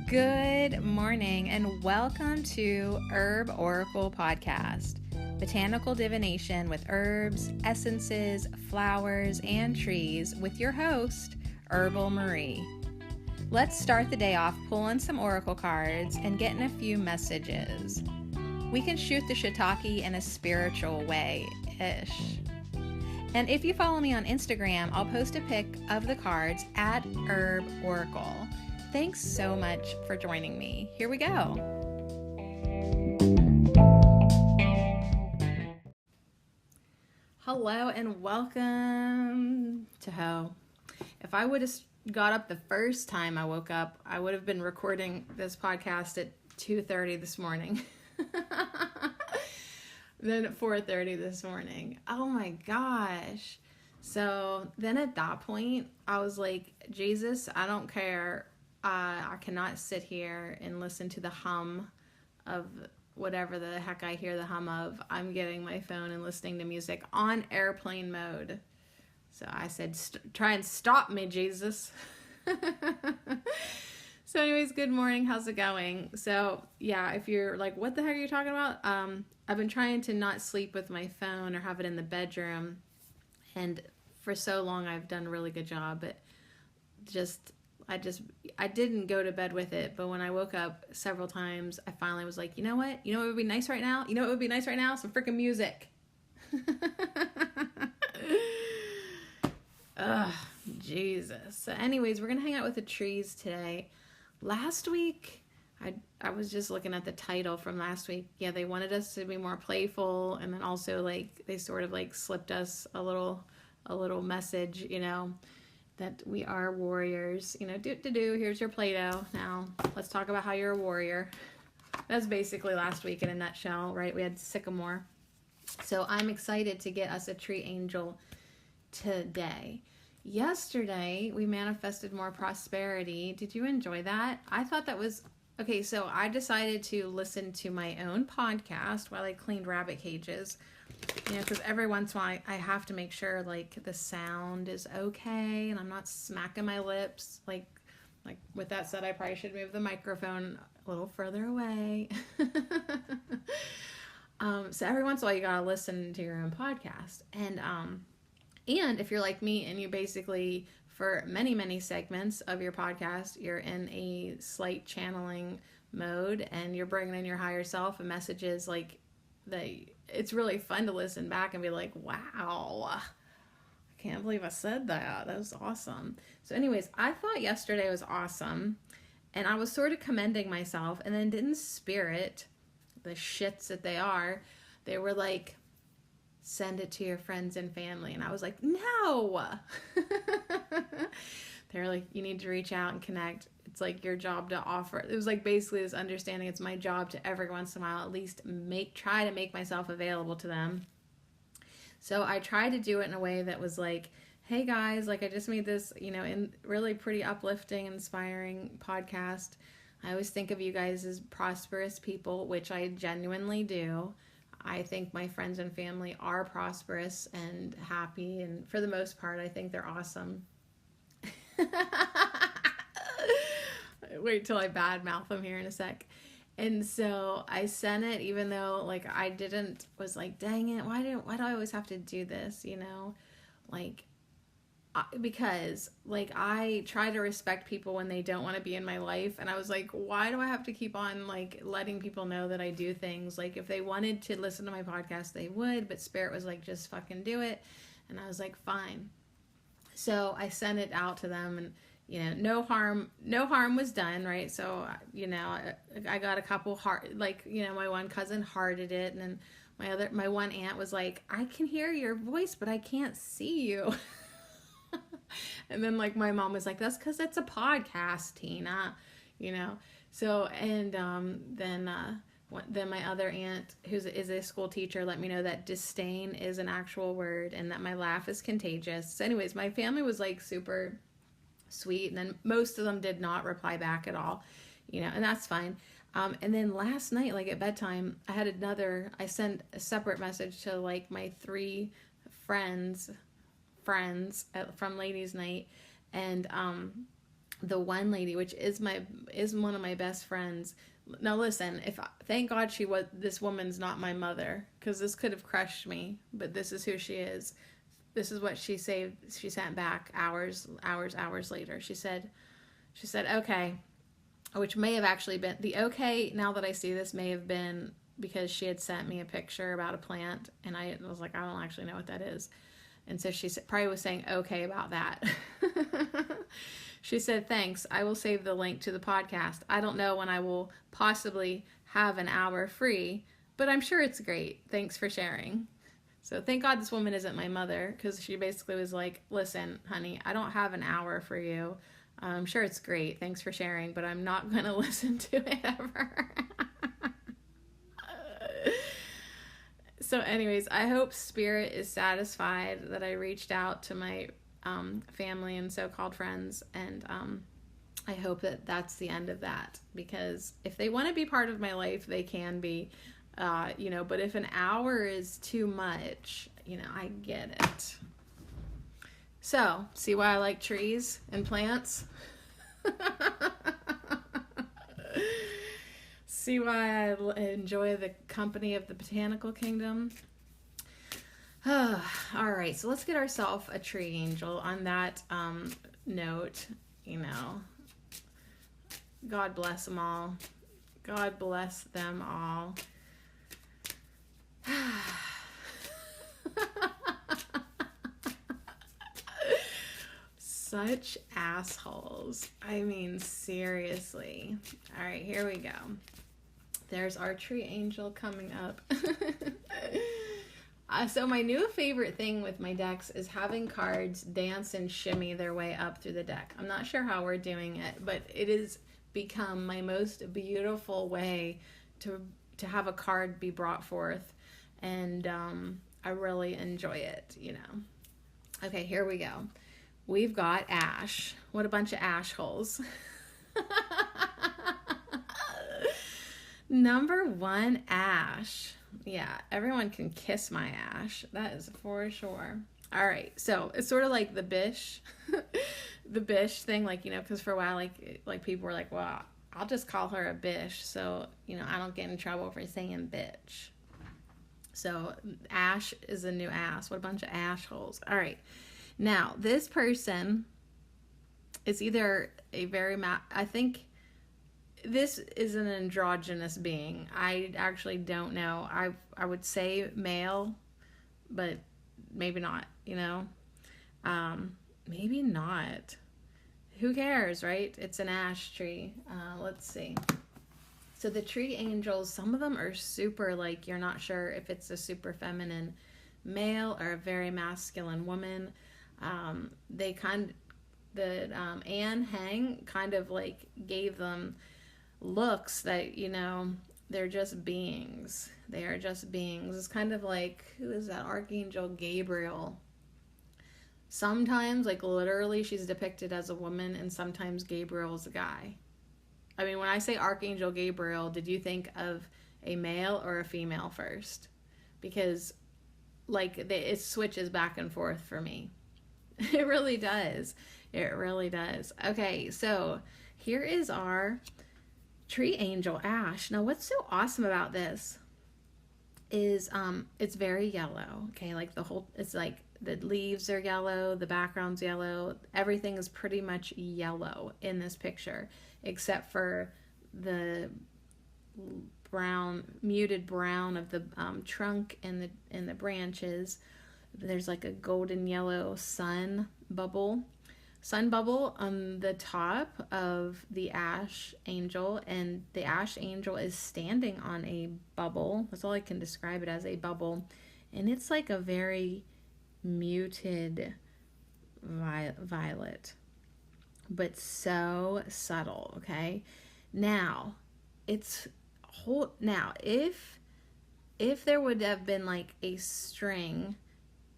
Good morning and welcome to Herb Oracle Podcast, botanical divination with herbs, essences, flowers, and trees with your host, Herbal Marie. Let's start the day off pulling some oracle cards and getting a few messages. We can shoot the shiitake in a spiritual way-ish. And if you follow me on Instagram, I'll post a pic of the cards at Herb Oracle. Thanks so much for joining me. Here we go. Hello and welcome to Ho. If I would have got up the first time I woke up, I would have been recording this podcast at 2:30 this morning. Then at 4:30 this morning. Oh my gosh. So then at that point, I was like, Jesus, I don't care. I cannot sit here and listen to the hum of whatever the heck I hear the hum of. I'm getting my phone and listening to music on airplane mode. So I said, try and stop me, Jesus. So anyways, good morning. How's it going? So yeah, if you're like, what the heck are you talking about? I've been trying to not sleep with my phone or have it in the bedroom. And for so long, I've done a really good job. But I didn't go to bed with it, but when I woke up several times, I finally was like, you know what? You know what would be nice right now? You know what would be nice right now? Some freaking music. Ugh, Jesus. So anyways, we're going to hang out with the trees today. Last week, I was just looking at the title from last week. Yeah, they wanted us to be more playful, and then also like they sort of like slipped us a little message, you know, that we are warriors, you know, here's your Play-Doh. Now, let's talk about how you're a warrior. That's basically last week in a nutshell, right? We had sycamore. So I'm excited to get us a tree angel today. Yesterday, we manifested more prosperity. Did you enjoy that? I thought that was, okay, so I decided to listen to my own podcast while I cleaned rabbit cages. You know, because every once in a while I have to make sure like the sound is okay and I'm not smacking my lips. Like with that said, I probably should move the microphone a little further away. So every once in a while you gotta listen to your own podcast. And if you're like me and you basically, for many segments of your podcast, you're in a slight channeling mode and you're bringing in your higher self and messages like it's really fun to listen back and be like, wow, I can't believe I said that. That was awesome. So anyways, I thought yesterday was awesome and I was sort of commending myself, and then didn't Spirit, the shits that they are, they were like, send it to your friends and family. And I was like, no. They're like, you need to reach out and connect. It's like your job to offer. It was like basically this understanding. It's my job to every once in a while at least try to make myself available to them. So I tried to do it in a way that was like, hey guys, like I just made this, you know, in really pretty uplifting, inspiring podcast. I always think of you guys as prosperous people, which I genuinely do. I think my friends and family are prosperous and happy, and for the most part, I think they're awesome. Wait till I badmouth them here in a sec. And so I sent it, even though like was like, dang it, why do I always have to do this, you know? Like, because like I try to respect people when they don't want to be in my life, and I was like, why do I have to keep on like letting people know that I do things? Like if they wanted to listen to my podcast, they would, but Spirit was like, just fucking do it. And I was like, fine. So I sent it out to them, and you know, no harm was done, right? So, you know, I got a couple like, you know, my one cousin hearted it, and then my one aunt was like, I can hear your voice, but I can't see you. And then like my mom was like, that's because it's a podcast, Tina, you know? So, and then my other aunt, is a school teacher, let me know that disdain is an actual word and that my laugh is contagious. So anyways, my family was like super sweet, and then most of them did not reply back at all, you know, and that's fine. And then last night, like at bedtime, I sent a separate message to like my 3 friends from ladies night, and the one lady, which is one of my best friends. Now listen, thank God this woman's not my mother, because this could have crushed me, but this is who she is. This is what she sent back hours later. She said, okay, which may have actually been the okay. Now that I see this, may have been because she had sent me a picture about a plant, and I was like, I don't actually know what that is. And so she probably was saying okay about that. She said, thanks. I will save the link to the podcast. I don't know when I will possibly have an hour free, but I'm sure it's great. Thanks for sharing. So thank God this woman isn't my mother, because she basically was like, listen, honey, I don't have an hour for you. I'm sure it's great. Thanks for sharing, but I'm not going to listen to it ever. So anyways, I hope Spirit is satisfied that I reached out to my family and so-called friends, and I hope that that's the end of that, because if they want to be part of my life, they can be, but if an hour is too much, I get it. So, see why I like trees and plants? See why I enjoy the company of the botanical kingdom? All right, so let's get ourselves a tree angel on that note. God bless them all. God bless them all. Such assholes. I mean, seriously. All right, here we go. There's our tree angel coming up. So my new favorite thing with my decks is having cards dance and shimmy their way up through the deck. I'm not sure how we're doing it, but it has become my most beautiful way to have a card be brought forth, and I really enjoy it, Okay, here we go. We've got Ash. What a bunch of ash holes. Number 1, Ash. Yeah, everyone can kiss my Ash. That is for sure. All right, so it's sort of like the Bish, the Bish thing, because for a while, like people were like, well, I'll just call her a Bish, so, I don't get in trouble for saying bitch. So Ash is a new ass. What a bunch of ash holes. All right. Now, this person is either I think this is an androgynous being. I actually don't know. I would say male, but maybe not, maybe not. Who cares, right? It's an ash tree. Let's see. So the tree angels, some of them are super, you're not sure if it's a super feminine male or a very masculine woman. Anne Hang kind of gave them looks that, they're just beings. They are just beings. It's kind of like, who is that? Archangel Gabriel. Sometimes, literally, she's depicted as a woman, and sometimes Gabriel's a guy. I mean, when I say Archangel Gabriel, did you think of a male or a female first? Because, it switches back and forth for me. It really does. It really does. Okay, so here is our tree angel, Ash. Now, what's so awesome about this is it's very yellow, okay? It's the leaves are yellow, the background's yellow, everything is pretty much yellow in this picture, except for the muted brown of the trunk and the branches. There's a golden yellow sun bubble on the top of the ash angel, and the ash angel is standing on a bubble. That's all I can describe it as, a bubble, and it's a very muted violet, but so subtle. Okay, now if there would have been a string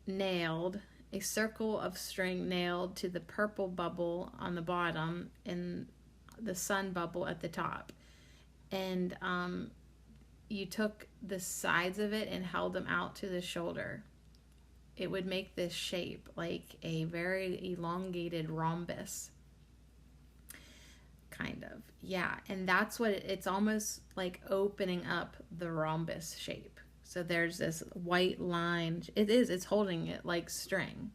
nailed, a circle of string nailed to the purple bubble on the bottom and the sun bubble at the top, and you took the sides of it and held them out to the shoulder, it would make this shape, like a very elongated rhombus. kind of. Yeah, and that's what it's almost like opening up the rhombus shape. So there's this white line. It's holding it like string.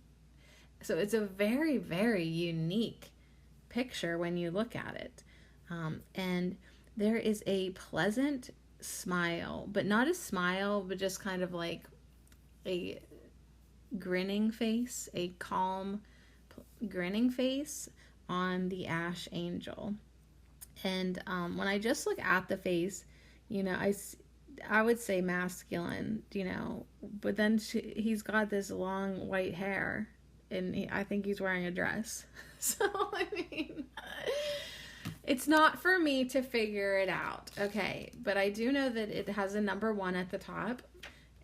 So it's a very, very unique picture when you look at it. And there is a pleasant smile, but not a smile, but just kind of like a grinning face, a calm grinning face on the ash angel. And when I just look at the face, I would say masculine, but then he's got this long white hair, and I think he's wearing a dress. So, I mean, it's not for me to figure it out, okay? But I do know that it has a number 1 at the top,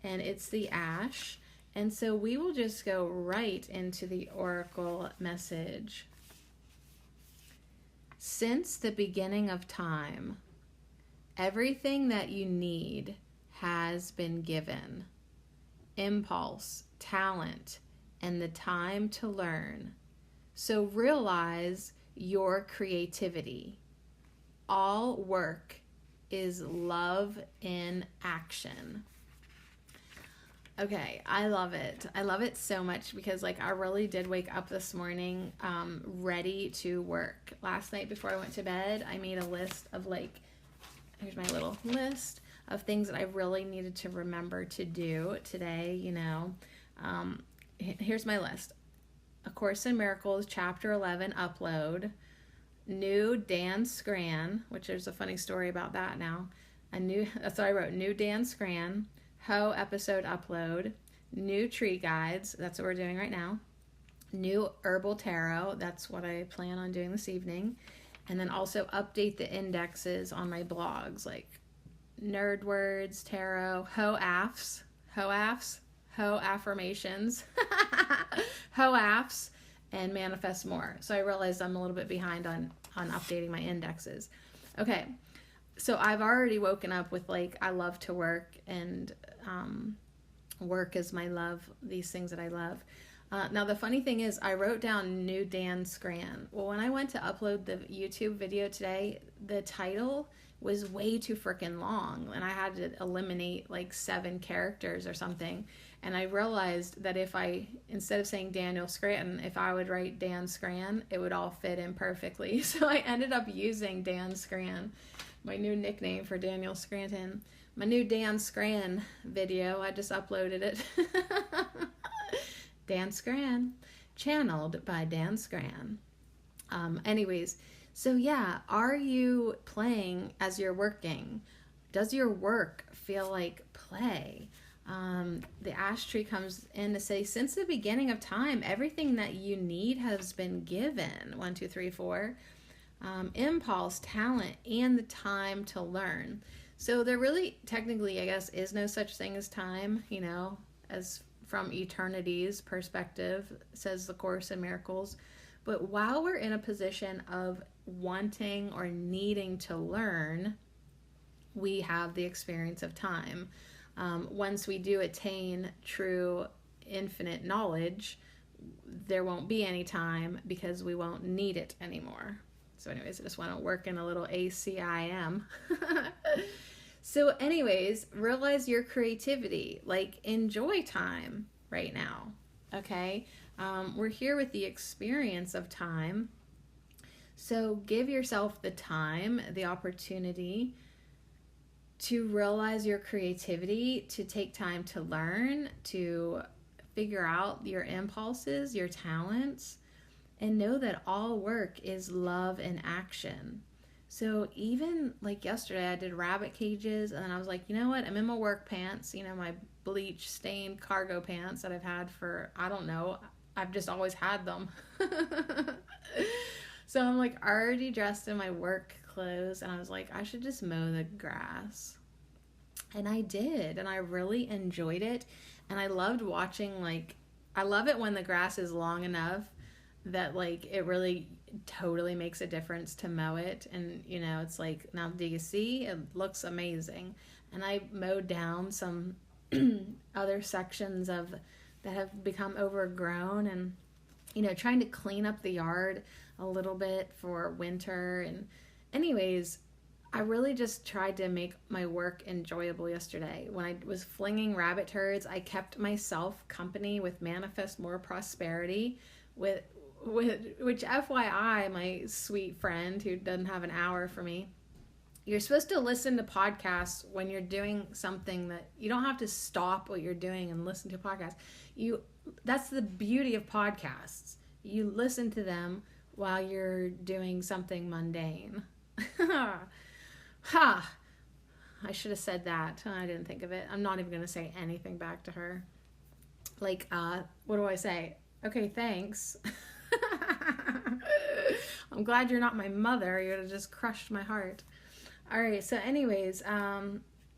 and it's the ash. And so we will just go right into the oracle message. Since the beginning of time, everything that you need has been given. Impulse, talent, and the time to learn. So realize your creativity. All work is love in action. Okay, I love it. I love it so much because I really did wake up this morning ready to work. Last night before I went to bed, I made a list of here's my little list of things that I really needed to remember to do today, Here's my list. A Course in Miracles, Chapter 11 upload. New Dan Scran, which there's a funny story about that now. That's what I wrote. New Dan Scran. Ho episode upload. New tree guides. That's what we're doing right now. New herbal tarot. That's what I plan on doing this evening. And then also update the indexes on my blogs, like nerd words, tarot, ho affirmations, ho afs, and manifest more. So I realized I'm a little bit behind on updating my indexes. Okay, so I've already woken up with I love to work, and work is my love, these things that I love. Now the funny thing is I wrote down New Dan Scran. Well, when I went to upload the YouTube video today, the title was way too freaking long, and I had to eliminate 7 characters or something. And I realized that if instead of saying Daniel Scranton, if I would write Dan Scran, it would all fit in perfectly. So I ended up using Dan Scran, my new nickname for Daniel Scranton. My new Dan Scran video, I just uploaded it. Dan Scran, channeled by Dan Scran. Anyways, so yeah, are you playing as you're working? Does your work feel like play? The ash tree comes in to say, since the beginning of time, everything that you need has been given. 1, 2, 3, 4. Impulse, talent, and the time to learn. So there really, technically, I guess, is no such thing as time, as from eternity's perspective, says the Course in Miracles. But while we're in a position of wanting or needing to learn, we have the experience of time. Once we do attain true infinite knowledge, there won't be any time because we won't need it anymore. So anyways, I just want to work in a little ACIM. So anyways, realize your creativity, enjoy time right now, okay? We're here with the experience of time. So give yourself the time, the opportunity to realize your creativity, to take time to learn, to figure out your impulses, your talents, and know that all work is love in action. So even yesterday, I did rabbit cages, and then I was like, you know what? I'm in my work pants, my bleach stained cargo pants that I've had for, I don't know, I've just always had them. So I'm already dressed in my work clothes, and I was like, I should just mow the grass. And I did, and I really enjoyed it. And I loved watching, I love it when the grass is long enough that it really totally makes a difference to mow it. And it's now do you see, it looks amazing. And I mowed down some other sections of that have become overgrown, and trying to clean up the yard. a little bit for winter. And anyways, I really just tried to make my work enjoyable yesterday. When I was flinging rabbit turds, I kept myself company with Manifest More Prosperity, with which FYI, my sweet friend who doesn't have an hour for me, you're supposed to listen to podcasts when you're doing something that you don't have to stop what you're doing and listen to a podcast. That's the beauty of podcasts. You listen to them while you're doing something mundane. Ha! I should have said that. I didn't think of it. I'm not even going to say anything back to her. Like, what do I say? Okay, thanks. I'm glad you're not my mother. You would have just crushed my heart. All right, so anyways,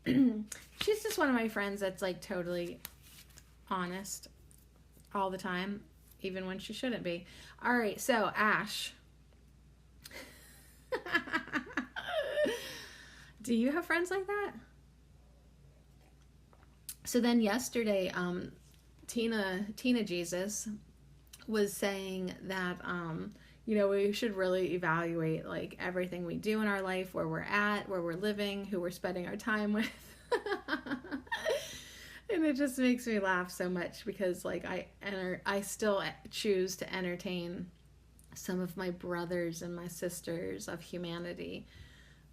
she's just one of my friends that's like totally honest all the time, even when she shouldn't be. All right, so Ash. Do you have friends like that? So then yesterday, Tina Jesus was saying that, we should really evaluate like everything we do in our life, where we're at, where we're living, who we're spending our time with. And it just makes me laugh so much because like I still choose to entertain some of my brothers and my sisters of humanity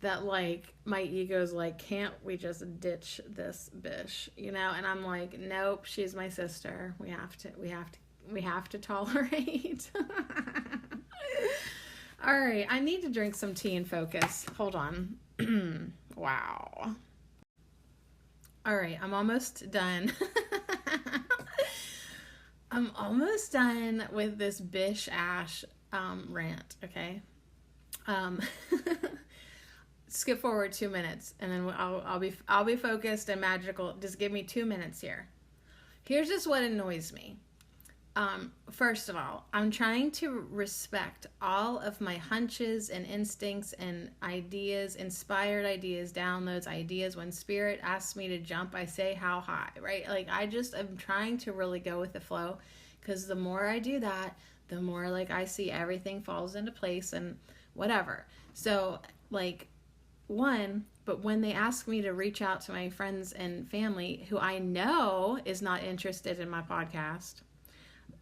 that like my ego's like, can't we just ditch this bitch, and I'm like, nope, she's my sister. We have to tolerate. All right, I need to drink some tea and focus. Hold on. Wow. All right, I'm almost done. I'm almost done with this Bish Ash rant, okay? Skip forward 2 minutes, and then I'll be focused and magical. Just give me 2 minutes here. Here's just what annoys me. First of all, I'm trying to respect all of my hunches and instincts and ideas, inspired ideas, downloads, ideas. When spirit asks me to jump, I say how high, right? Like I'm trying to really go with the flow, because the more I do that, the more like I see everything falls into place and whatever. So like but when they ask me to reach out to my friends and family who I know is not interested in my podcast,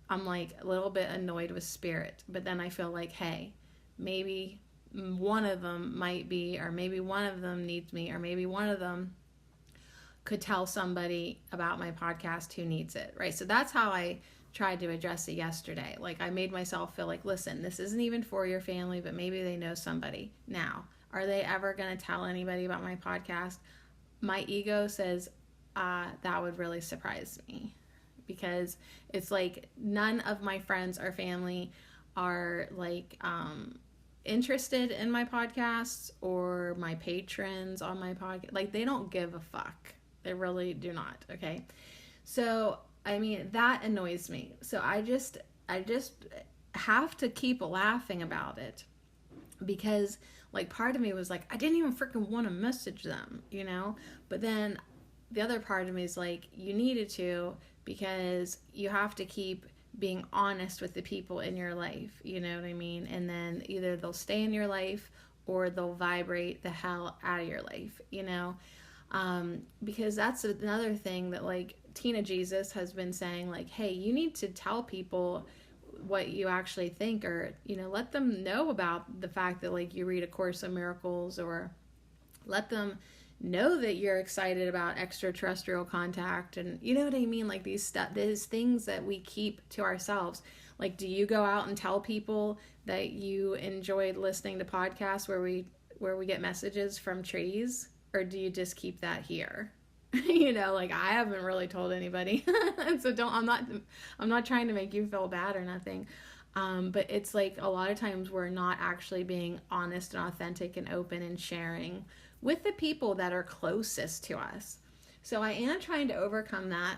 I'm like a little bit annoyed with spirit. But then I feel like, hey, maybe one of them might be, or maybe one of them needs me, or maybe one of them could tell somebody about my podcast who needs it, right? So that's how I tried to address it yesterday. Like I made myself feel like, listen, this isn't even for your family, but maybe they know somebody. Now, are they ever going to tell anybody about my podcast? My ego says that would really surprise me, because it's like none of my friends or family are like interested in my podcasts or my patrons on my podcast. Like they don't give a fuck. They really do not. Okay. So, I mean, that annoys me. So I just have to keep laughing about it, because like part of me was like, I didn't even freaking want to message them, but then the other part of me is like, you needed to, because you have to keep being honest with the people in your life, you know what I mean? And then either they'll stay in your life or they'll vibrate the hell out of your life, because that's another thing that like Tina Jesus has been saying, like, hey, you need to tell people what you actually think, or let them know about the fact that like you read A Course in Miracles, or let them know that you're excited about extraterrestrial contact, and you know what I mean, like these things that we keep to ourselves. Like, do you go out and tell people that you enjoyed listening to podcasts where we get messages from trees, or do you just keep that here? Like I haven't really told anybody. So I'm not trying to make you feel bad or nothing. But it's like a lot of times we're not actually being honest and authentic and open and sharing with the people that are closest to us. So I am trying to overcome that.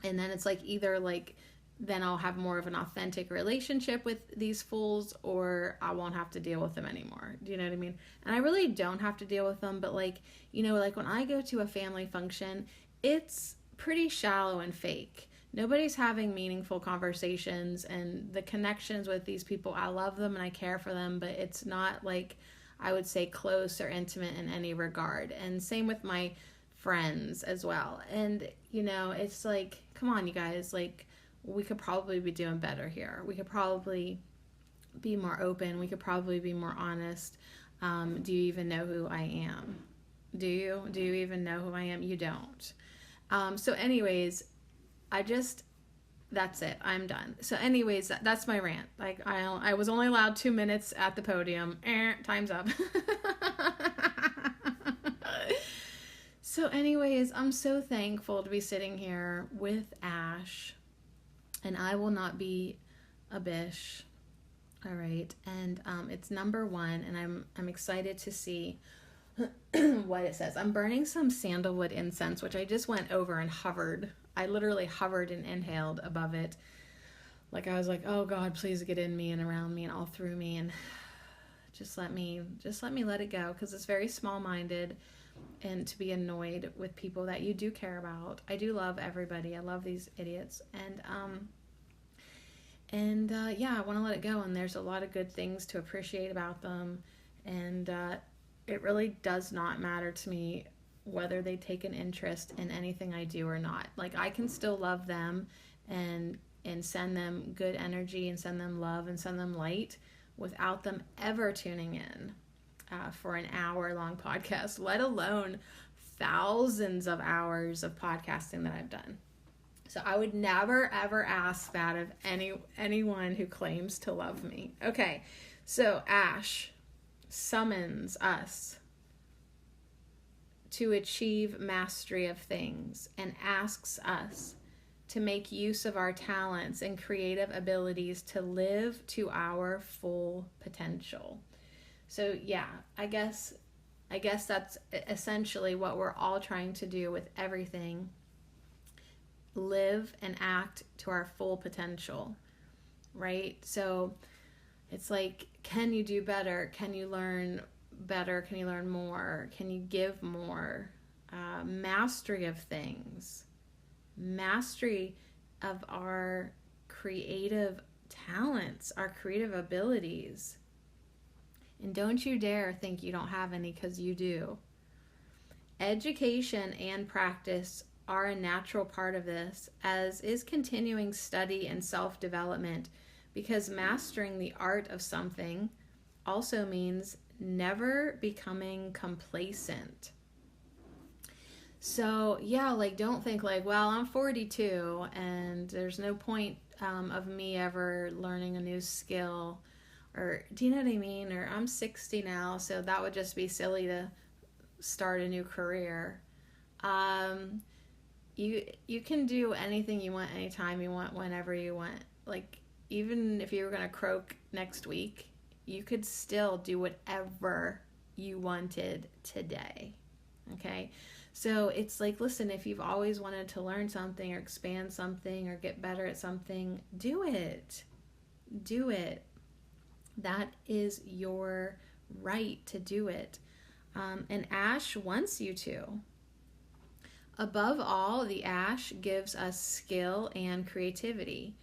And then it's like either like then I'll have more of an authentic relationship with these fools, or I won't have to deal with them anymore. Do you know what I mean? And I really don't have to deal with them, but like, like when I go to a family function, it's pretty shallow and fake. Nobody's having meaningful conversations, and the connections with these people, I love them and I care for them, but it's not like I would say close or intimate in any regard. And same with my friends as well. And, you know, it's like, come on, you guys, like, we could probably be doing better here. We could probably be more open. We could probably be more honest. Do you even know who I am? Do you? Do you even know who I am? You don't. So anyways, that's it. I'm done. So anyways, that's my rant. Like, I was only allowed 2 minutes at the podium. Time's up. So anyways, I'm so thankful to be sitting here with Ash, and I will not be a bish. All right. And it's number 1, and I'm excited to see what it says. I'm burning some sandalwood incense, which I just went over and hovered. I literally hovered and inhaled above it. Like, I was like, oh God, please get in me and around me and all through me, and just let me let it go, because it's very small-minded, and to be annoyed with people that you do care about. I do love everybody. I love these idiots. And yeah, I want to let it go, and there's a lot of good things to appreciate about them, and it really does not matter to me whether they take an interest in anything I do or not. Like, I can still love them and send them good energy and send them love and send them light without them ever tuning in for an hour-long podcast, let alone thousands of hours of podcasting that I've done. So I would never, ever ask that of anyone who claims to love me. Okay, so Ash summons us to achieve mastery of things and asks us to make use of our talents and creative abilities to live to our full potential. So yeah, I guess that's essentially what we're all trying to do with everything. Live and act to our full potential, right? So it's like, can you do better? Can you learn better? Can you learn more? Can you give more? Mastery of things. Mastery of our creative talents, our creative abilities. And don't you dare think you don't have any, because you do. Education and practice are a natural part of this, as is continuing study and self-development, because mastering the art of something also means never becoming complacent. So yeah, like, don't think like, well, I'm 42 and there's no point of me ever learning a new skill, or do you know what I mean? Or I'm 60 now, so that would just be silly to start a new career. You can do anything you want, anytime you want, whenever you want. Like, even if you were going to croak next week, you could still do whatever you wanted today. Okay? So it's like, listen, if you've always wanted to learn something or expand something or get better at something, do it. Do it. That is your right to do it. And Ash wants you to. Above all, the Ash gives us skill and creativity.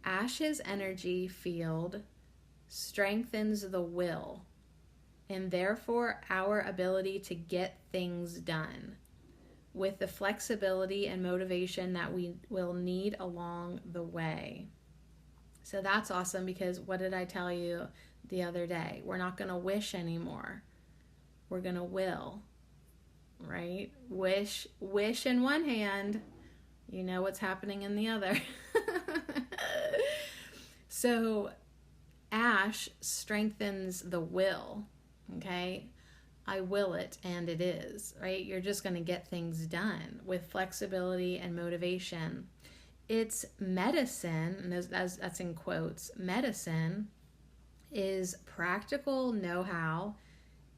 Ash's energy field strengthens the will, and therefore our ability to get things done, with the flexibility and motivation that we will need along the way. So that's awesome, because what did I tell you the other day? We're not going to wish anymore. We're going to will, right? Wish in one hand, you know what's happening in the other. So Ash strengthens the will, okay? I will it, and it is, right? You're just going to get things done with flexibility and motivation. It's medicine, and that's in quotes. Medicine is practical know-how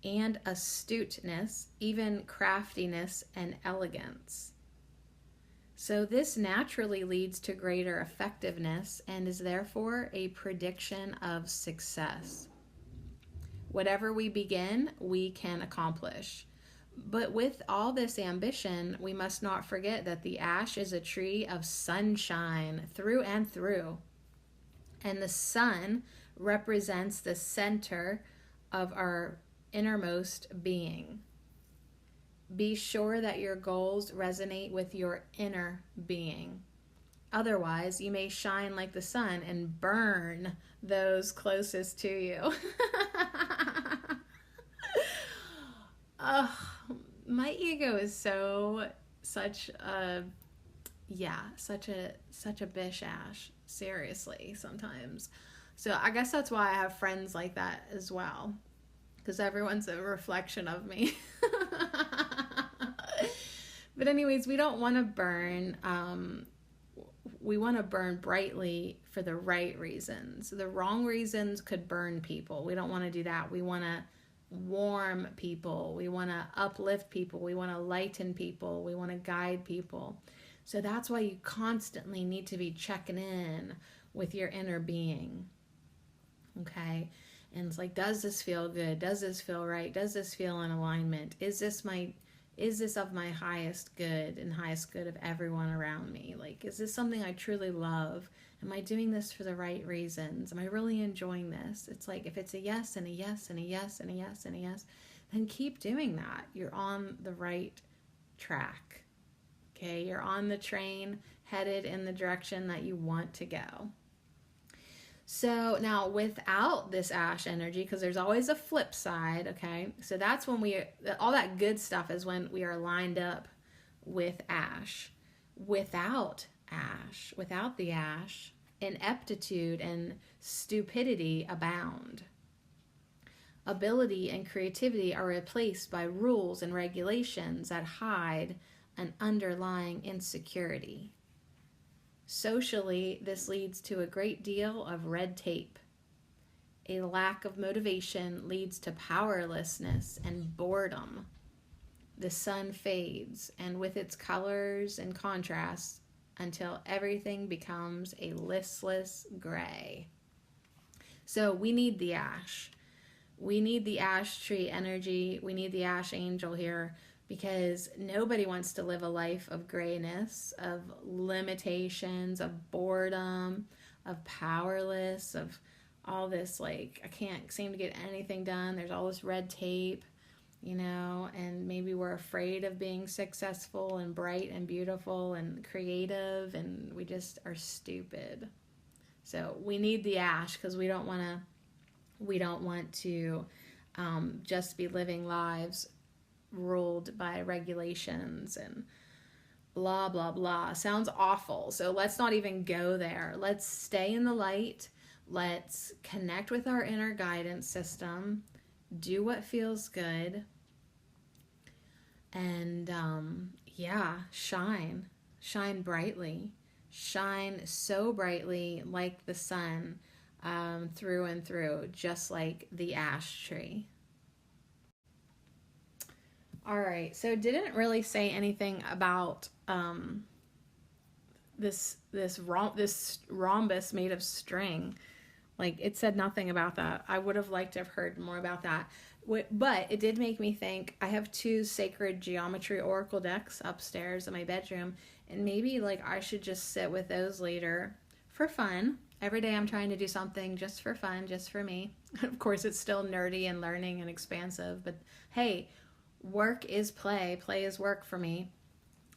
and astuteness, even craftiness and elegance. So this naturally leads to greater effectiveness and is therefore a prediction of success. Whatever we begin, we can accomplish. But with all this ambition, we must not forget that the ash is a tree of sunshine through and through. And the sun represents the center of our innermost being. Be sure that your goals resonate with your inner being. Otherwise, you may shine like the sun and burn those closest to you. My ego is such a bish ash. Seriously, sometimes. So I guess that's why I have friends like that as well, because everyone's a reflection of me. But anyways, we don't want to burn. We want to burn brightly for the right reasons. The wrong reasons could burn people. We don't want to do that. We want to warm people. We want to uplift people. We want to lighten people. We want to guide people. So that's why you constantly need to be checking in with your inner being. Okay? And it's like, does this feel good? Does this feel right? Does this feel in alignment? Is this of my highest good and highest good of everyone around me? Like, is this something I truly love? Am I doing this for the right reasons? Am I really enjoying this? It's like, if it's a yes and a yes and a yes and a yes and a yes, then keep doing that. You're on the right track. Okay, you're on the train headed in the direction that you want to go. So now without this ash energy, because there's always a flip side, okay? So that's when all that good stuff is when we are lined up with ash. Without the ash, ineptitude and stupidity abound. Ability and creativity are replaced by rules and regulations that hide an underlying insecurity. Socially, this leads to a great deal of red tape. A lack of motivation leads to powerlessness and boredom. The sun fades, and with its colors and contrasts, until everything becomes a listless gray. So we need the ash. We need the ash tree energy. We need the ash angel here, because nobody wants to live a life of grayness, of limitations, of boredom, of powerless, of all this, like, I can't seem to get anything done. There's all this red tape, and maybe we're afraid of being successful and bright and beautiful and creative, and we just are stupid. So we need the ash, because we don't want to just be living lives ruled by regulations and blah, blah, blah. Sounds awful. So let's not even go there. Let's stay in the light. Let's connect with our inner guidance system. Do what feels good. And shine. Shine brightly. Shine so brightly like the sun, through and through, just like the ash tree. All right, so didn't really say anything about this rhombus made of string. Like, it said nothing about that. I would have liked to have heard more about that. But it did make me think. I have 2 sacred geometry oracle decks upstairs in my bedroom, and maybe I should just sit with those later for fun. Every day I'm trying to do something just for fun, just for me. Of course, it's still nerdy and learning and expansive, but hey, work is play. Play is work for me.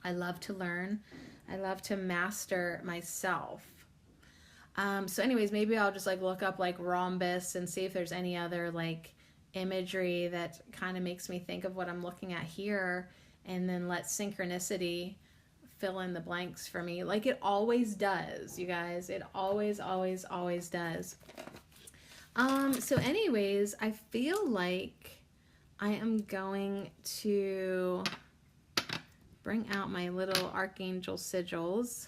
I love to learn. I love to master myself. So anyways, maybe I'll just look up rhombus and see if there's any other imagery that kind of makes me think of what I'm looking at here, and then let synchronicity fill in the blanks for me, like it always does, you guys. It always, always, always does. So anyways, I feel like I am going to bring out my little archangel sigils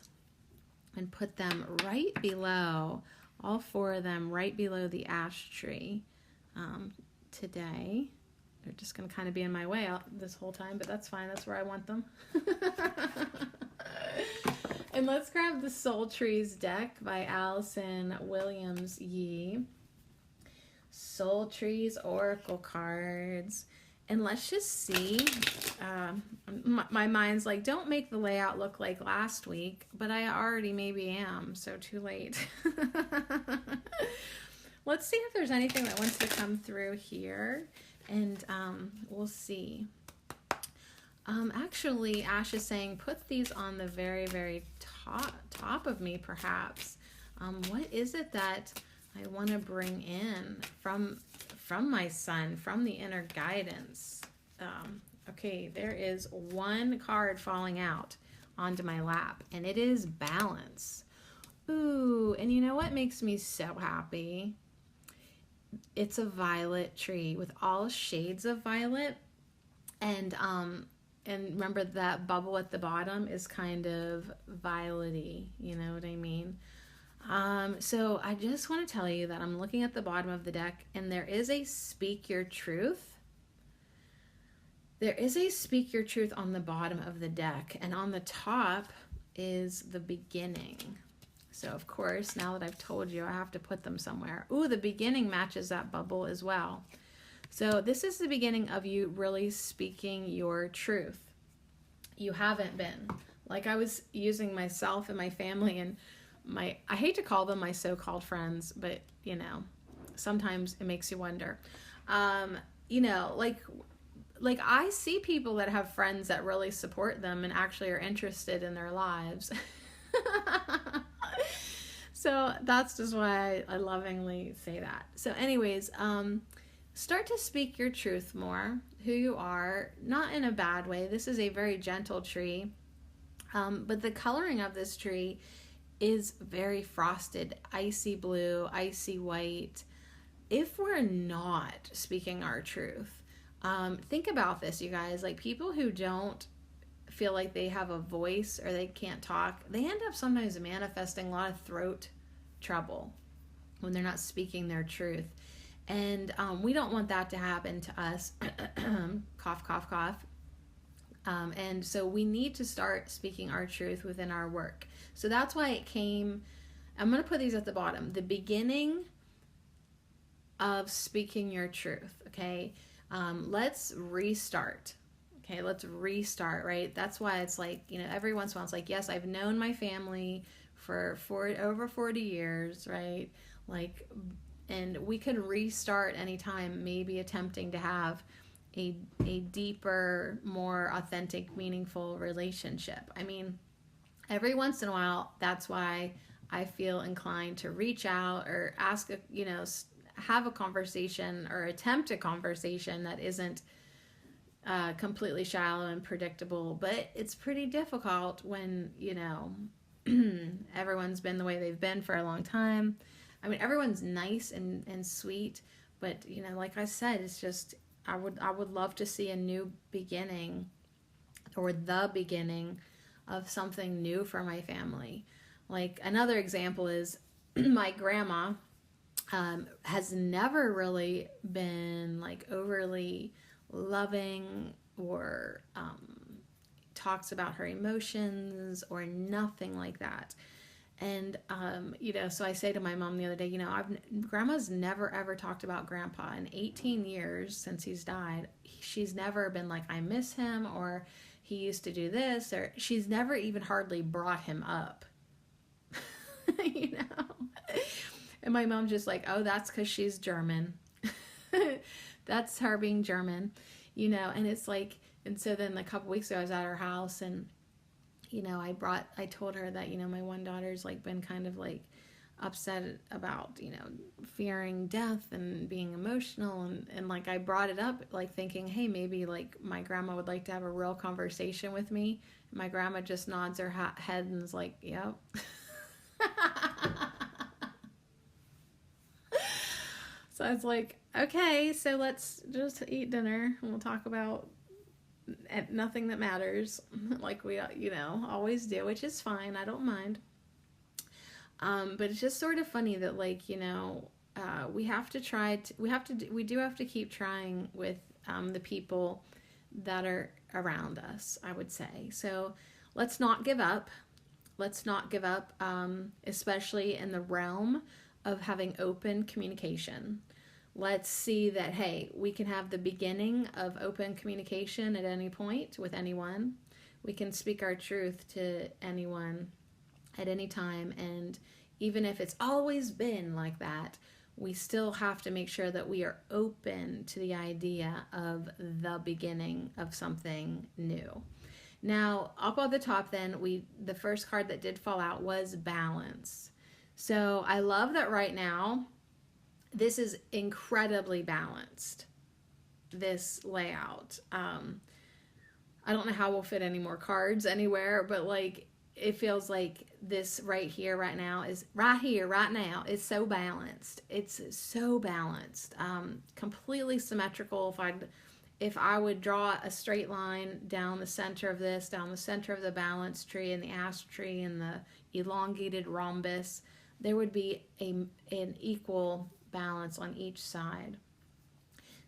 and put them right below, all 4 of them right below the ash tree today. They're just going to kind of be in my way this whole time, but that's fine. That's where I want them. And let's grab the Soul Trees deck by Allison Williams Yee. Soul Trees Oracle cards. And let's just see. My mind's like, don't make the layout look like last week, but I already maybe am, so too late. Let's see if there's anything that wants to come through here, and we'll see. Actually, Ash is saying, put these on the very, very top of me, perhaps. What is it that I want to bring in from my son, from the inner guidance? Okay, there is one card falling out onto my lap, and it is balance. Ooh, and you know what makes me so happy? It's a violet tree with all shades of violet, and remember that bubble at the bottom is kind of violet-y, you know what I mean? So I just want to tell you that I'm looking at the bottom of the deck, and there is a speak your truth. There is a speak your truth on the bottom of the deck, and on the top is the beginning. So of course, now that I've told you, I have to put them somewhere. Ooh, the beginning matches that bubble as well. So this is the beginning of you really speaking your truth. You haven't been. Like, I was using myself and my family and I hate to call them my so-called friends, but you know, sometimes it makes you wonder. You know, like I see people that have friends that really support them and actually are interested in their lives. So that's just why I lovingly say that. So anyways, start to speak your truth more, who you are, not in a bad way. This is a very gentle tree, but the coloring of this tree is very frosted, icy blue, icy white. If we're not speaking our truth, think about this, you guys. Like, people who don't feel like they have a voice or they can't talk, they end up sometimes manifesting a lot of throat trouble when they're not speaking their truth. And we don't want that to happen to us. Cough, cough, cough. And so we need to start speaking our truth within our work. So that's why it came, I'm going to put these at the bottom, the beginning of speaking your truth. Okay. Let's restart. Okay. Let's restart, right? That's why it's like, you know, every once in a while it's like, yes, I've known my family for over 40 years, right? Like, and we could restart anytime, maybe attempting to have a deeper, more authentic, meaningful relationship. I mean, every once in a while, that's why I feel inclined to reach out or ask, you know, have a conversation or attempt a conversation that isn't completely shallow and predictable. But it's pretty difficult when, you know, everyone's been the way they've been for a long time. I mean, everyone's nice and sweet, but, you know, like I said, it's just, I would love to see a new beginning, or the beginning of something new for my family. Like, another example is my grandma has never really been like overly loving or talks about her emotions or nothing like that. And, you know, so I say to my mom the other day, you know, grandma's never ever talked about grandpa in 18 years since he's died. She's never been like, I miss him, or he used to do this, or she's never even hardly brought him up, you know? And my mom's just like, oh, that's because she's German. That's her being German, you know? And it's like, and so then a couple weeks ago I was at her house, and you know, I told her that, you know, my one daughter's like been kind of like upset about, you know, fearing death and being emotional. And like, I brought it up, like thinking, hey, maybe like my grandma would like to have a real conversation with me. And my grandma just nods her head and is like, yep. So I was like, okay, so let's just eat dinner and we'll talk about nothing that matters, like we, you know, always do, which is fine. I don't mind. But it's just sort of funny that, like, you know, we have to try to, we do have to keep trying with the people that are around us, I would say. So let's not give up. Let's not give up, especially in the realm of having open communication. Let's see that, hey, we can have the beginning of open communication at any point with anyone. We can speak our truth to anyone at any time. And even if it's always been like that, we still have to make sure that we are open to the idea of the beginning of something new. Now, up at the top then, the first card that did fall out was balance. So I love that right now, this is incredibly balanced, this layout. I don't know how we'll fit any more cards anywhere, but like it feels like this right here, right now, is right here, right now, is so balanced. It's so balanced, completely symmetrical. If I would draw a straight line down the center of this, down the center of the balance tree and the ash tree and the elongated rhombus, there would be an equal balance on each side.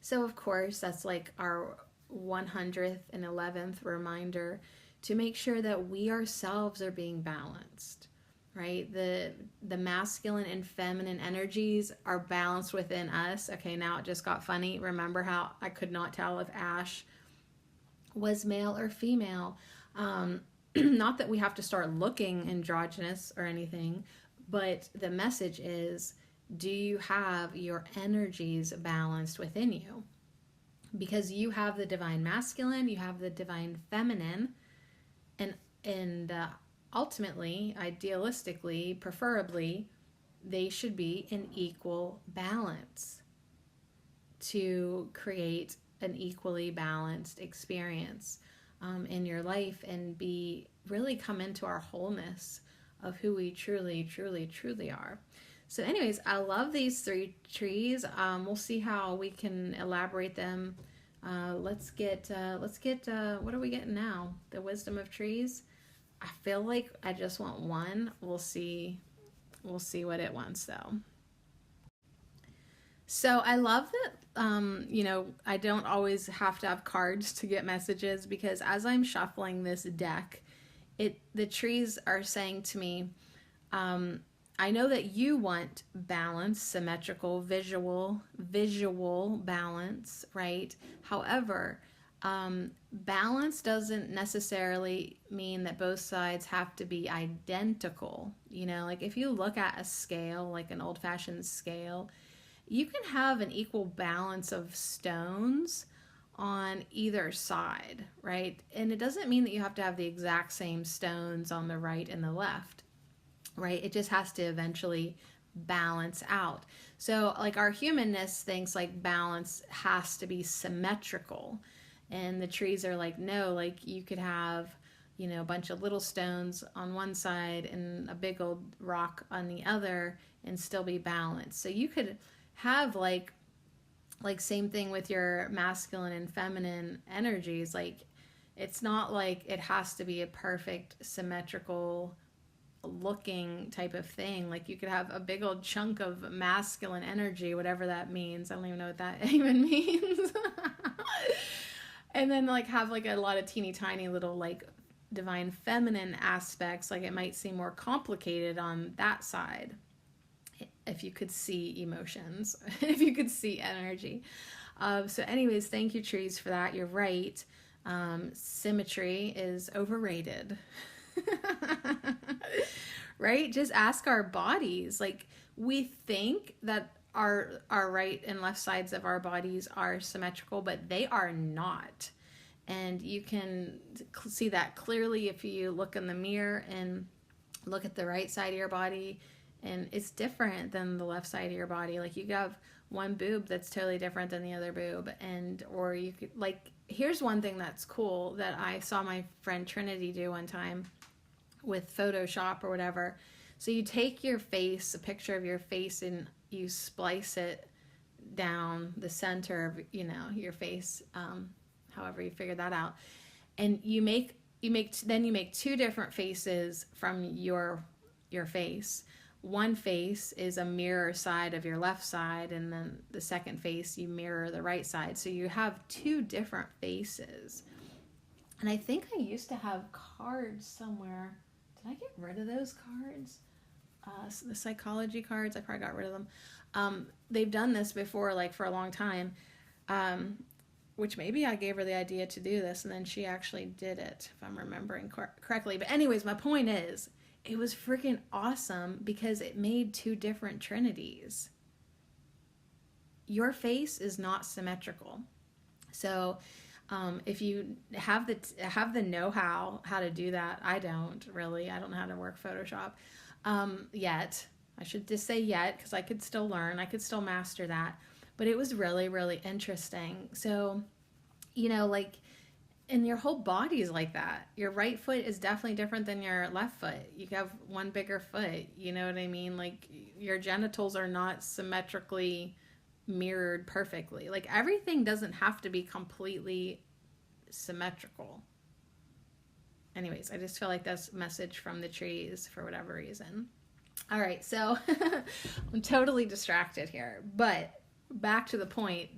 So of course, that's like our 100th and 11th reminder to make sure that we ourselves are being balanced, right? The masculine and feminine energies are balanced within us. Okay, now it just got funny. Remember how I could not tell if Ash was male or female. Not that we have to start looking androgynous or anything, but the message is, do you have your energies balanced within you? Because you have the divine masculine, you have the divine feminine, and ultimately, idealistically, preferably, they should be in equal balance to create an equally balanced experience in your life and really come into our wholeness of who we truly, truly, truly are. So anyways, I love these 3 trees. We'll see how we can elaborate them. Let's get, what are we getting now? The wisdom of trees. I feel like I just want one. We'll see what it wants though. So I love that, I don't always have to have cards to get messages, because as I'm shuffling this deck, the trees are saying to me, I know that you want balance, symmetrical, visual balance, right? However, balance doesn't necessarily mean that both sides have to be identical. Like if you look at a scale, like an old-fashioned scale, you can have an equal balance of stones on either side, right? And it doesn't mean that you have to have the exact same stones on the right and the left, right? It just has to eventually balance out. So like our humanness thinks like balance has to be symmetrical. And the trees are like, no, like you could have, a bunch of little stones on one side and a big old rock on the other and still be balanced. So you could have like same thing with your masculine and feminine energies. Like it's not like it has to be a perfect symmetrical looking type of thing. Like you could have a big old chunk of masculine energy, whatever that means. I don't even know what that even means. And then like have like a lot of teeny tiny little like divine feminine aspects. Like it might seem more complicated on that side if you could see emotions, if you could see energy. So anyways, thank you trees for that. You're right. Symmetry is overrated. Right? Just ask our bodies. Like we think that our right and left sides of our bodies are symmetrical, but they are not. And you can see that clearly if you look in the mirror and look at the right side of your body, and it's different than the left side of your body. Like you have one boob that's totally different than the other boob, or you could, like, here's one thing that's cool that I saw my friend Trinity do one time with Photoshop or whatever. So you take your face, a picture of your face, and you splice it down the center of, your face, however you figure that out. And you make 2 different faces from your face. One face is a mirror side of your left side, and then the second face you mirror the right side. So you have 2 different faces. And I think I used to have cards somewhere. Did I get rid of those cards? The psychology cards, I probably got rid of them. They've done this before, like for a long time, which maybe I gave her the idea to do this, and then she actually did it, if I'm remembering correctly. But anyways, my point is, it was freaking awesome because it made two different trinities. Your face is not symmetrical. So if you have the know-how to do that, I don't really. I don't know how to work Photoshop yet. I should just say yet, because I could still learn. I could still master that. But it was really, really interesting. So, like, and your whole body is like that. Your right foot is definitely different than your left foot. You have one bigger foot. You know what I mean? Like, your genitals are not symmetrically mirrored perfectly. Like, everything doesn't have to be completely symmetrical. Anyways, I just feel like that's a message from the trees for whatever reason. All right, so I'm totally distracted here, but back to the point.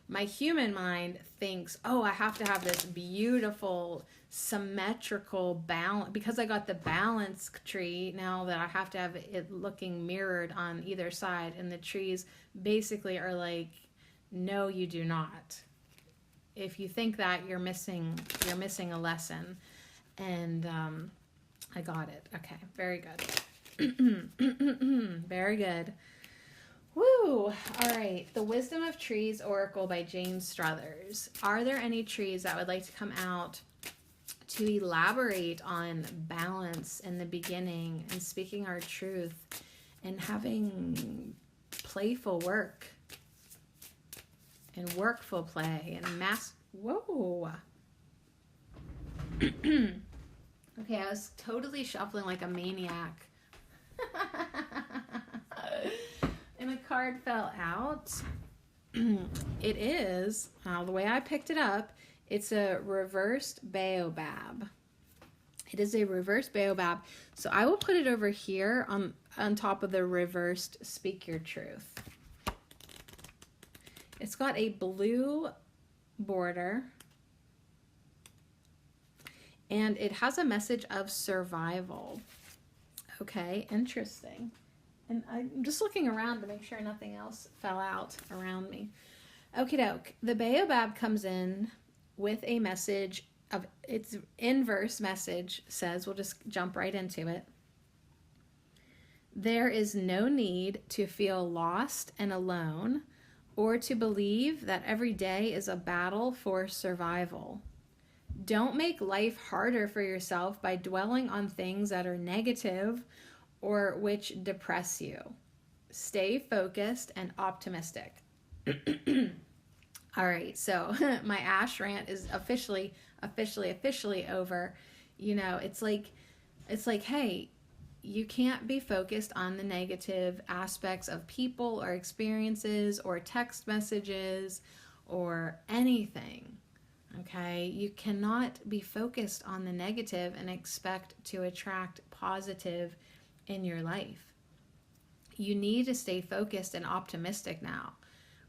My human mind thinks, oh, I have to have this beautiful symmetrical balance because I got the balance tree. Now that I have to have it looking mirrored on either side, and the trees basically are like, no, you do not. If you think that, you're missing a lesson. And I got it. Okay, very good. Very good. Woo! All right. The Wisdom of Trees Oracle by Jane Struthers. Are there any trees that would like to come out to elaborate on balance in the beginning and speaking our truth and having playful work and workful play and Whoa! Okay, I was totally shuffling like a maniac. And a card fell out. It is, the way I picked it up, it's a reversed Baobab. It is a reversed Baobab. So I will put it over here on top of the reversed Speak Your Truth. It's got a blue border. And it has a message of survival. Okay, interesting. And I'm just looking around to make sure nothing else fell out around me. Okie doke. The Baobab comes in with a message of, its inverse message says, we'll just jump right into it. There is no need to feel lost and alone or to believe that every day is a battle for survival. Don't make life harder for yourself by dwelling on things that are negative or which depress you. Stay focused and optimistic. All right, so my Ash rant is officially over. It's like, hey, you can't be focused on the negative aspects of people or experiences or text messages or anything. Okay, you cannot be focused on the negative and expect to attract positive in your life. You need to stay focused and optimistic now,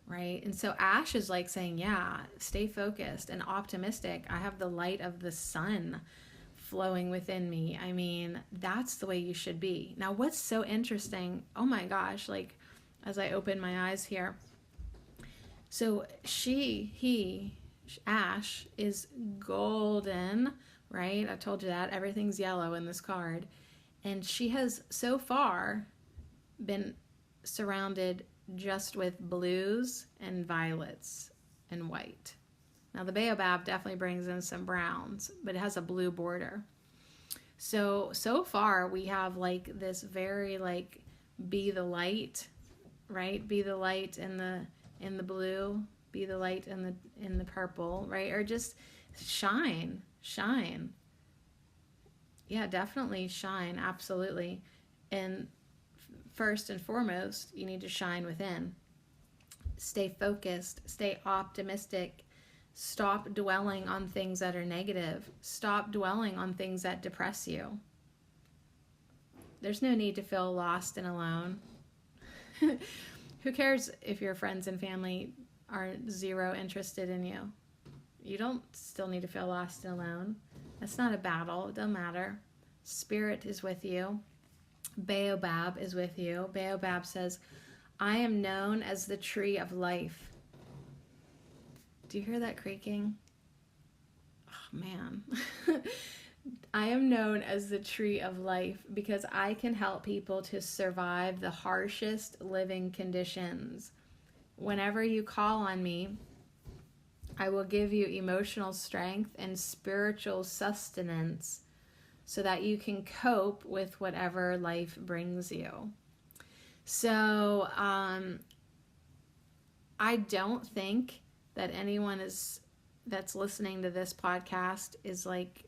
right? And so Ash is like saying, yeah, stay focused and optimistic. I have the light of the sun flowing within me. I mean, that's the way you should be. Now, what's so interesting, oh my gosh, like as I open my eyes here. So Ash is golden, right? I told you that. Everything's yellow in this card. And she has so far been surrounded just with blues and violets and white. Now the Baobab definitely brings in some browns, but it has a blue border. So far we have like this very like be the light, right? Be the light in the blue, be the light in the purple, right? Or just shine. Yeah, definitely shine, absolutely. And first and foremost, you need to shine within. Stay focused, stay optimistic. Stop dwelling on things that are negative. Stop dwelling on things that depress you. There's no need to feel lost and alone. Who cares if your friends and family are zero interested in you? You don't still need to feel lost and alone. That's not a battle. It doesn't matter. Spirit is with you. Baobab is with you. Baobab says, I am known as the tree of life. Do you hear that creaking? Oh, man. I am known as the tree of life because I can help people to survive the harshest living conditions. Whenever you call on me, I will give you emotional strength and spiritual sustenance so that you can cope with whatever life brings you. So, I don't think that anyone that's listening to this podcast is like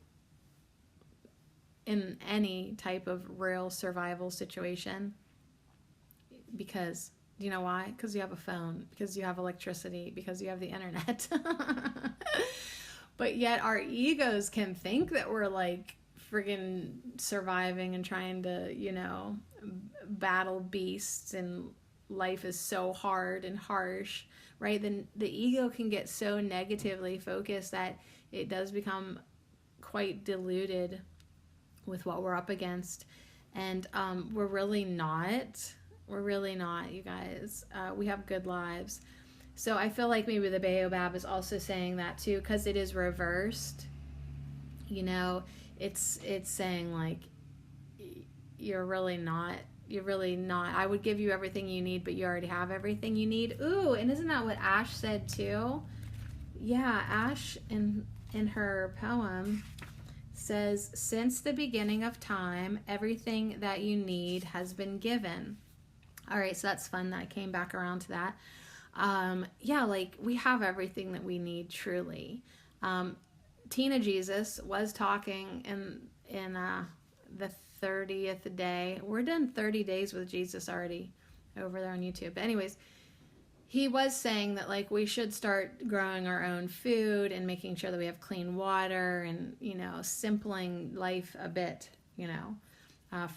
in any type of real survival situation, because you know why? Because you have a phone, because you have electricity, because you have the internet. But yet our egos can think that we're like friggin' surviving and trying to, battle beasts, and life is so hard and harsh, right? Then the ego can get so negatively focused that it does become quite diluted with what we're up against. And we're really not, you guys. We have good lives. So I feel like maybe the Baobab is also saying that too, because it is reversed. It's saying like, you're really not. I would give you everything you need, but you already have everything you need. Ooh, and isn't that what Ash said too? Yeah, Ash in her poem says, since the beginning of time, everything that you need has been given. All right, so that's fun that I came back around to that. Like we have everything that we need, truly. Tina Jesus was talking in the 30th day. We're done 30 days with Jesus already over there on YouTube. But anyways, he was saying that like we should start growing our own food and making sure that we have clean water and, simpling life a bit,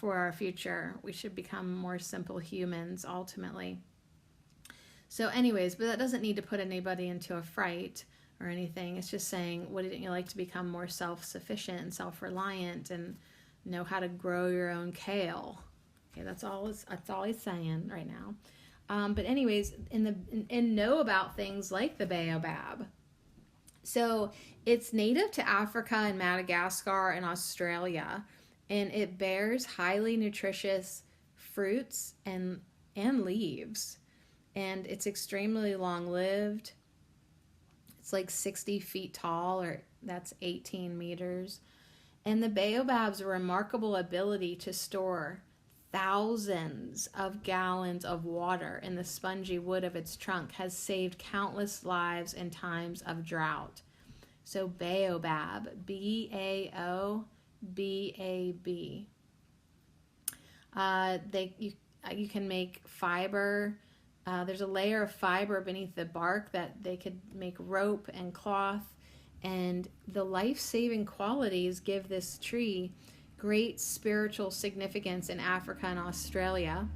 for our future. We should become more simple humans ultimately. So anyways, but that doesn't need to put anybody into a fright or anything. It's just saying, wouldn't you like to become more self-sufficient and self-reliant and know how to grow your own kale? Okay, that's all he's saying right now. But anyways, and know about things like the Baobab. So it's native to Africa and Madagascar and Australia, and it bears highly nutritious fruits and leaves. And it's extremely long-lived. It's like 60 feet tall, or that's 18 meters. And the Baobab's remarkable ability to store thousands of gallons of water in the spongy wood of its trunk has saved countless lives in times of drought. So Baobab, B-A-O-B-A-B. You can make fiber. There's a layer of fiber beneath the bark that they could make rope and cloth. And the life-saving qualities give this tree great spiritual significance in Africa and Australia.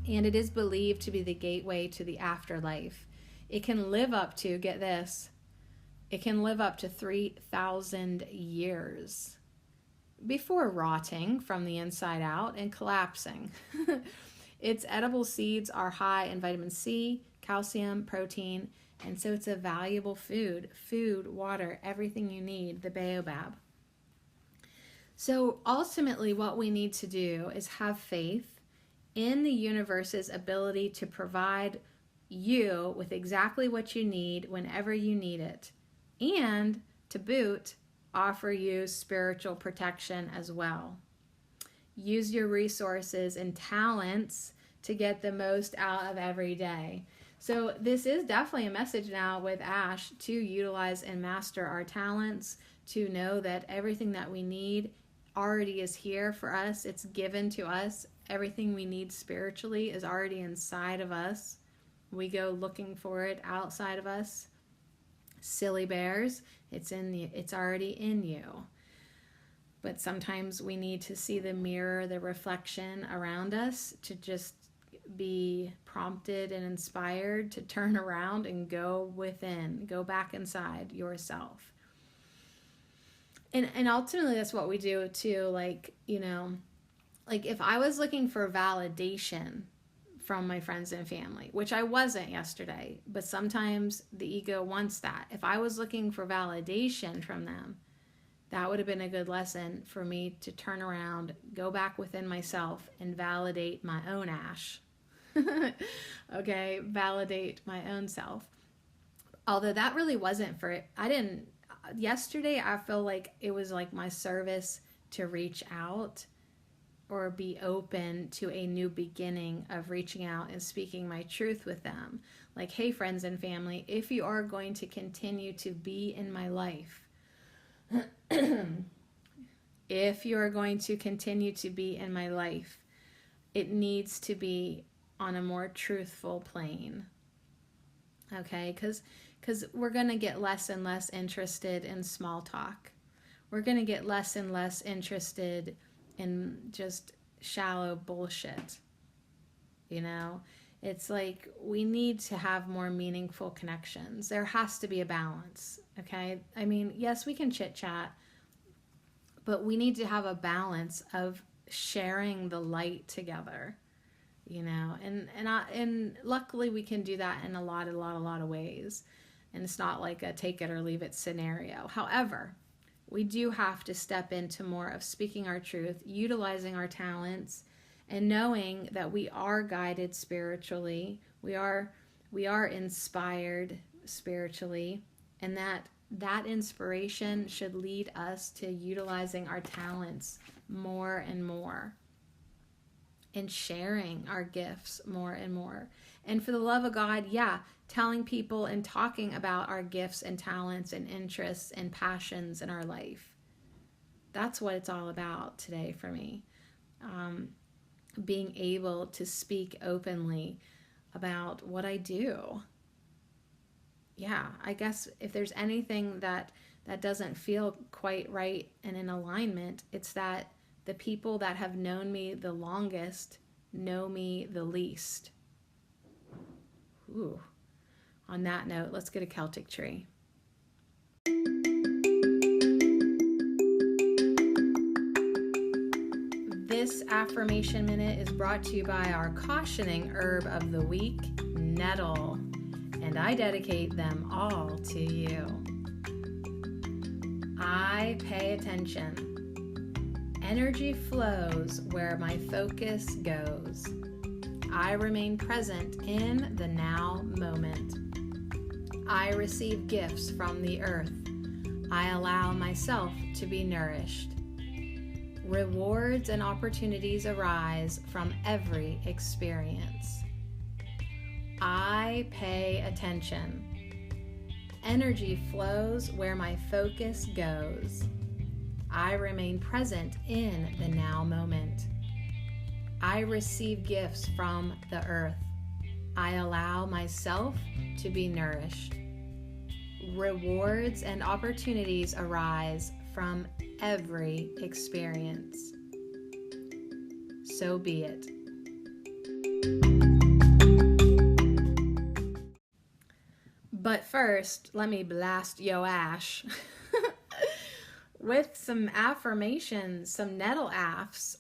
And it is believed to be the gateway to the afterlife. It can live up to, get this, it can live up to 3,000 years before rotting from the inside out and collapsing. Its edible seeds are high in vitamin C, calcium, protein, and so it's a valuable food, water, everything you need, the Baobab. So ultimately what we need to do is have faith in the universe's ability to provide you with exactly what you need whenever you need it, and to boot, offer you spiritual protection as well. Use your resources and talents to get the most out of every day. So this is definitely a message now with Ash to utilize and master our talents, to know that everything that we need already is here for us. It's given to us. Everything we need spiritually is already inside of us. We go looking for it outside of us. Silly bears, it's already in you. But sometimes we need to see the mirror, the reflection around us, to just be prompted and inspired to turn around and go within, go back inside yourself. And ultimately that's what we do too. Like if I was looking for validation from my friends and family, which I wasn't yesterday. But sometimes the ego wants that. If I was looking for validation from them, that would have been a good lesson for me to turn around, go back within myself, and validate my own ash. Okay, validate my own self. Although that really wasn't for it. Yesterday I feel like it was like my service to reach out or be open to a new beginning of reaching out and speaking my truth with them. Like, hey, friends and family, if you are going to continue to be in my life, if you are going to continue to be in my life, it needs to be on a more truthful plane. Okay? Because we're going to get less and less interested in small talk. We're going to get less and less interested in just shallow bullshit. You know? It's like we need to have more meaningful connections. There has to be a balance, okay? I mean, yes, we can chit-chat, but we need to have a balance of sharing the light together, you know? And luckily we can do that in a lot of ways. And it's not like a take it or leave it scenario. However, we do have to step into more of speaking our truth, utilizing our talents, and knowing that we are guided spiritually, we are inspired spiritually, and that inspiration should lead us to utilizing our talents more and more, and sharing our gifts more and more. And for the love of God, telling people and talking about our gifts and talents and interests and passions in our life. That's what it's all about today for me. Being able to speak openly about what I do. Yeah, I guess if there's anything that doesn't feel quite right and in alignment, it's that the people that have known me the longest know me the least. Ooh. On that note, let's get a Celtic tree. This affirmation minute is brought to you by our cautioning herb of the week, nettle, and I dedicate them all to you. I pay attention. Energy flows where my focus goes. I remain present in the now moment. I receive gifts from the earth. I allow myself to be nourished. Rewards and opportunities arise from every experience. I pay attention. Energy flows where my focus goes. I remain present in the now moment. I receive gifts from the earth. I allow myself to be nourished. Rewards and opportunities arise from every experience. So be it. But first, let me blast yo ash with some affirmations, some nettle affs.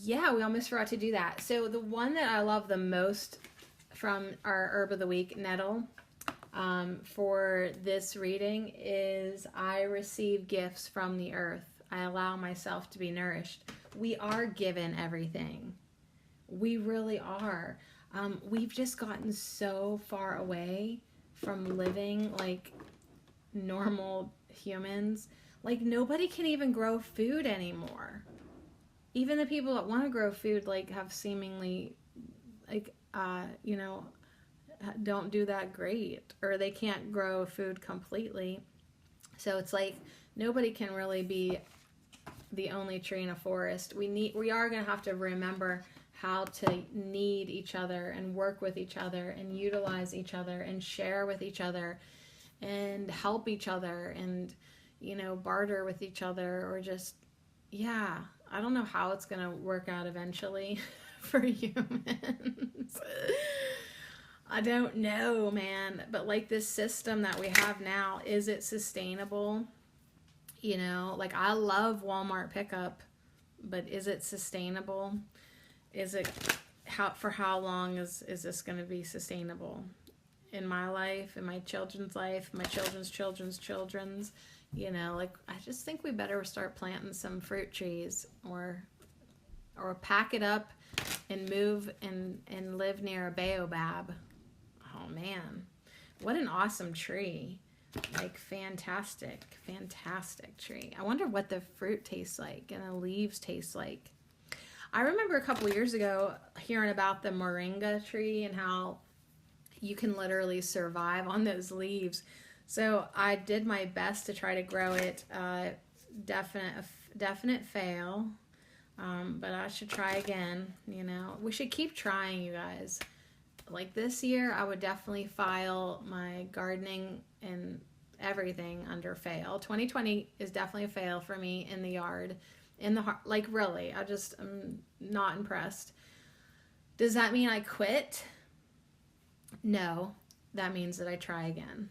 We almost forgot to do that. So the one that I love the most from our herb of the week, nettle, for this reading is I receive gifts from the earth. I allow myself to be nourished. We are given everything. We really are. We've just gotten so far away from living like normal humans. Like nobody can even grow food anymore. Even the people that want to grow food like have seemingly like, don't do that great, or they can't grow food completely. So it's like nobody can really be the only tree in a forest. We are going to have to remember how to need each other and work with each other and utilize each other and share with each other and help each other and, barter with each other, or just, I don't know how it's going to work out eventually for humans. I don't know, man. But like this system that we have now, is it sustainable? Like I love Walmart pickup, but is it sustainable? Is it how long is this going to be sustainable in my life, in my children's life, my children's children's, like I just think we better start planting some fruit trees or pack it up and move and live near a Baobab. Oh man, what an awesome tree. Like fantastic tree. I wonder what the fruit tastes like and the leaves taste like. I remember a couple years ago hearing about the moringa tree and how you can literally survive on those leaves. So I did my best to try to grow it. Definite fail. But I should try again. We should keep trying, you guys. Like this year, I would definitely file my gardening and everything under fail. 2020 is definitely a fail for me in the yard. Like really, I'm not impressed. Does that mean I quit? No, that means that I try again.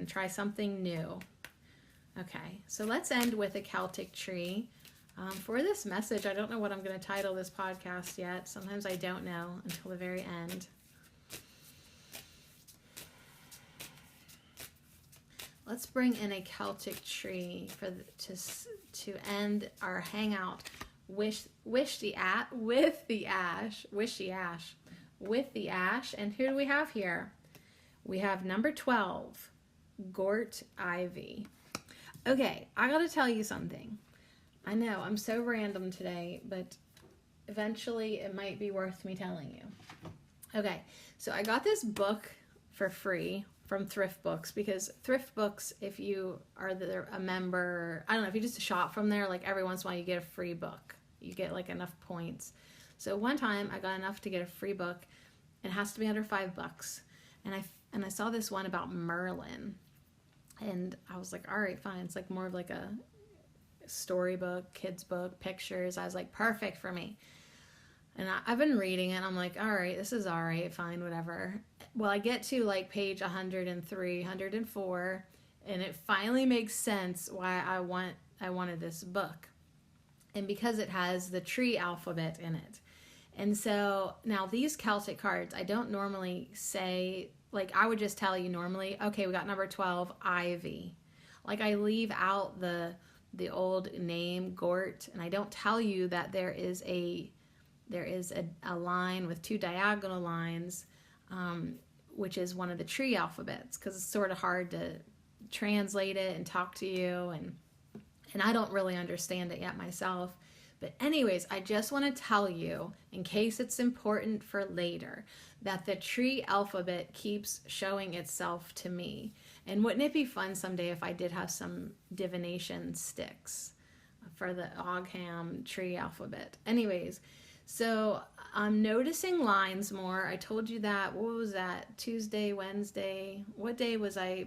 Try something new. Okay, so let's end with a Celtic tree. For this message, I don't know what I'm going to title this podcast yet. Sometimes I don't know until the very end. Let's bring in a Celtic tree to end our hangout. Wish the ash with the ash. And who do we have here? We have number 12, Gort Ivy. Okay, I gotta tell you something. I know I'm so random today, but eventually it might be worth me telling you. Okay, so I got this book for free from Thrift Books, because Thrift Books, if you are a member, I don't know, if you just shop from there, like every once in a while you get a free book. You get like enough points. So one time I got enough to get a free book. It has to be under $5. And I saw this one about Merlin. And I was like, all right, fine. It's like more of like a storybook, kids book, pictures. I was like, perfect for me. And I've been reading it, and I'm like, all right, this is all right, fine, whatever. Well, I get to like page 103, 104, and it finally makes sense why I wanted this book. And because it has the tree alphabet in it. And so now these Celtic cards, I don't normally say, like I would just tell you normally, okay, we got number 12, Ivy. Like I leave out the old name, Gort, and I don't tell you that there is a line with two diagonal lines, which is one of the tree alphabets, because it's sort of hard to translate it and talk to you, and I don't really understand it yet myself. But anyways, I just want to tell you, in case it's important for later, that the tree alphabet keeps showing itself to me. And wouldn't it be fun someday if I did have some divination sticks for the Ogham tree alphabet? Anyways, so I'm noticing lines more. I told you that. What was that? Tuesday, Wednesday? What day was I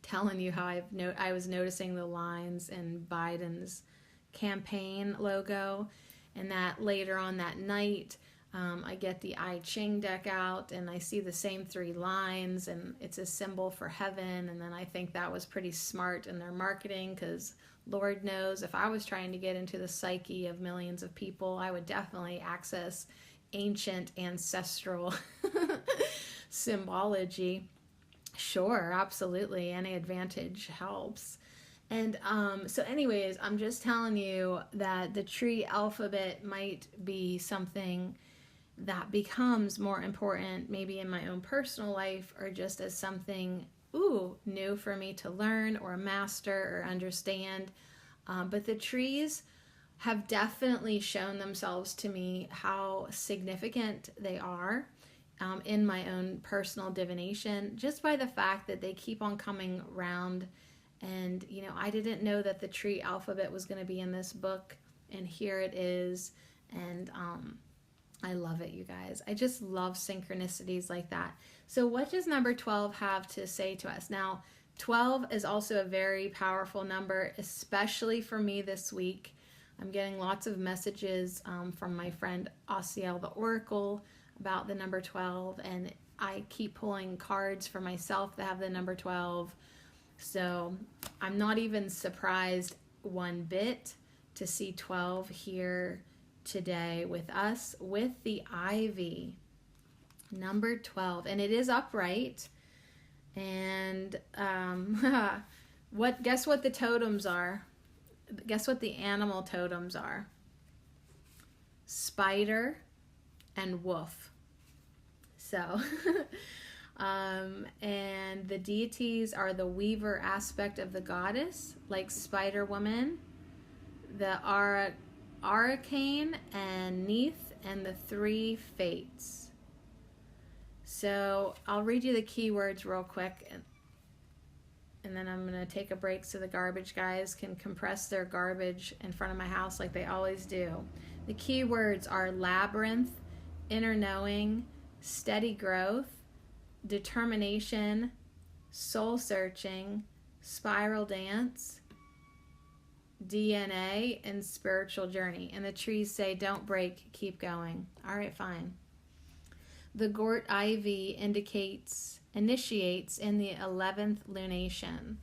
telling you how I was noticing the lines in Biden's campaign logo, and that later on that night I get the I Ching deck out and I see the same three lines, and it's a symbol for heaven. And then I think that was pretty smart in their marketing, because Lord knows if I was trying to get into the psyche of millions of people, I would definitely access ancient ancestral symbology. Sure, absolutely, any advantage helps. And so anyways, I'm just telling you that the tree alphabet might be something that becomes more important maybe in my own personal life, or just as something new for me to learn or master or understand. But the trees have definitely shown themselves to me how significant they are in my own personal divination, just by the fact that they keep on coming round. And, I didn't know that the tree alphabet was going to be in this book, and here it is. And I love it, you guys. I just love synchronicities like that. So what does number 12 have to say to us? Now, 12 is also a very powerful number, especially for me this week. I'm getting lots of messages from my friend Asiel the Oracle about the number 12, and I keep pulling cards for myself that have the number 12. So I'm not even surprised one bit to see 12 here today with us with the ivy, number 12, and it is upright. And guess what the totems are? Guess what the animal totems are? Spider and wolf. So and the deities are the weaver aspect of the goddess, like Spider Woman, the Arcane and Neith, and the three fates. So I'll read you the keywords real quick, and then I'm going to take a break so the garbage guys can compress their garbage in front of my house like they always do. The keywords are labyrinth, inner knowing, steady growth, determination, soul searching, spiral dance, DNA, and spiritual journey. And the trees say, don't break, keep going. All right, fine. The Gort ivy initiates in the 11th lunation.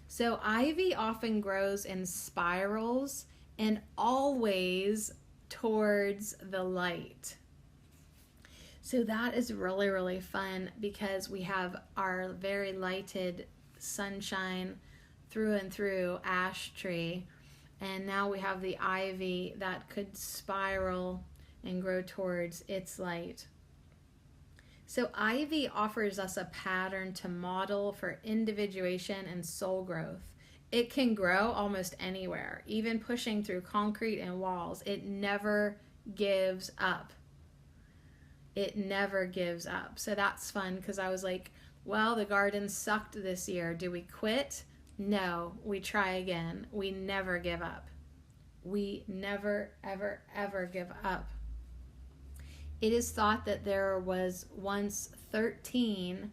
So ivy often grows in spirals and always towards the light. So that is really, really fun because we have our very lighted sunshine through and through ash tree, and now we have the ivy that could spiral and grow towards its light. So ivy offers us a pattern to model for individuation and soul growth. It can grow almost anywhere, even pushing through concrete and walls. It never gives up. It never gives up. So that's fun because I was like, well, the garden sucked this year. Do we quit? No, we try again. We never give up. We never, ever, ever give up. It is thought that there was once 13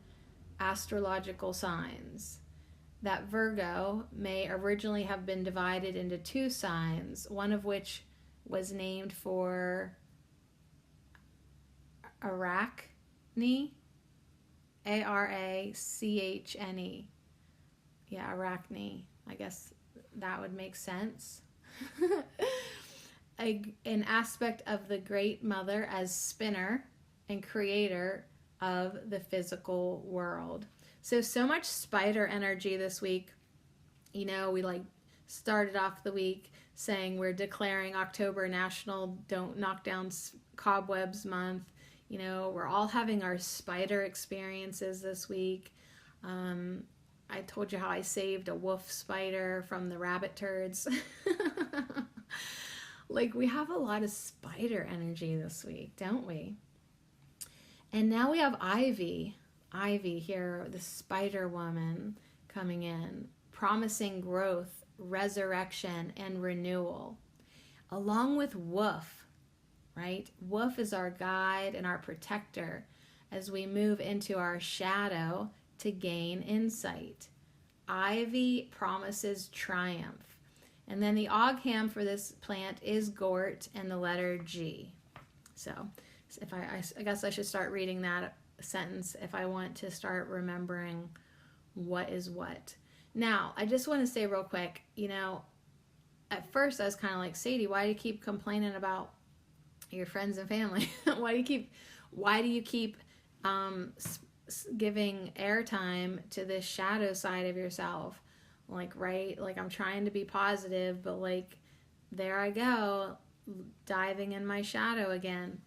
astrological signs, that Virgo may originally have been divided into two signs, one of which was named for Arachne, Arachne. Yeah, Arachne. I guess that would make sense. An aspect of the Great Mother as spinner and creator of the physical world. So much spider energy this week. You know, we started off the week saying we're declaring October National Don't Knock Down Cobwebs Month. You know, we're all having our spider experiences this week. I told you how I saved a wolf spider from the rabbit turds. We have a lot of spider energy this week, don't we? And now we have Ivy here, the spider woman coming in, promising growth, resurrection, and renewal, along with Woof, right? Woof is our guide and our protector as we move into our shadow to gain insight. Ivy promises triumph. And then the Ogham for this plant is Gort and the letter G. So if I guess I should start reading that sentence if I want to start remembering what is what. Now, I just want to say real quick, you know, at first I was kind of like, Sadie, why do you keep complaining about your friends and family? Why do you keep giving airtime to this shadow side of yourself? I'm trying to be positive, but there I go, diving in my shadow again.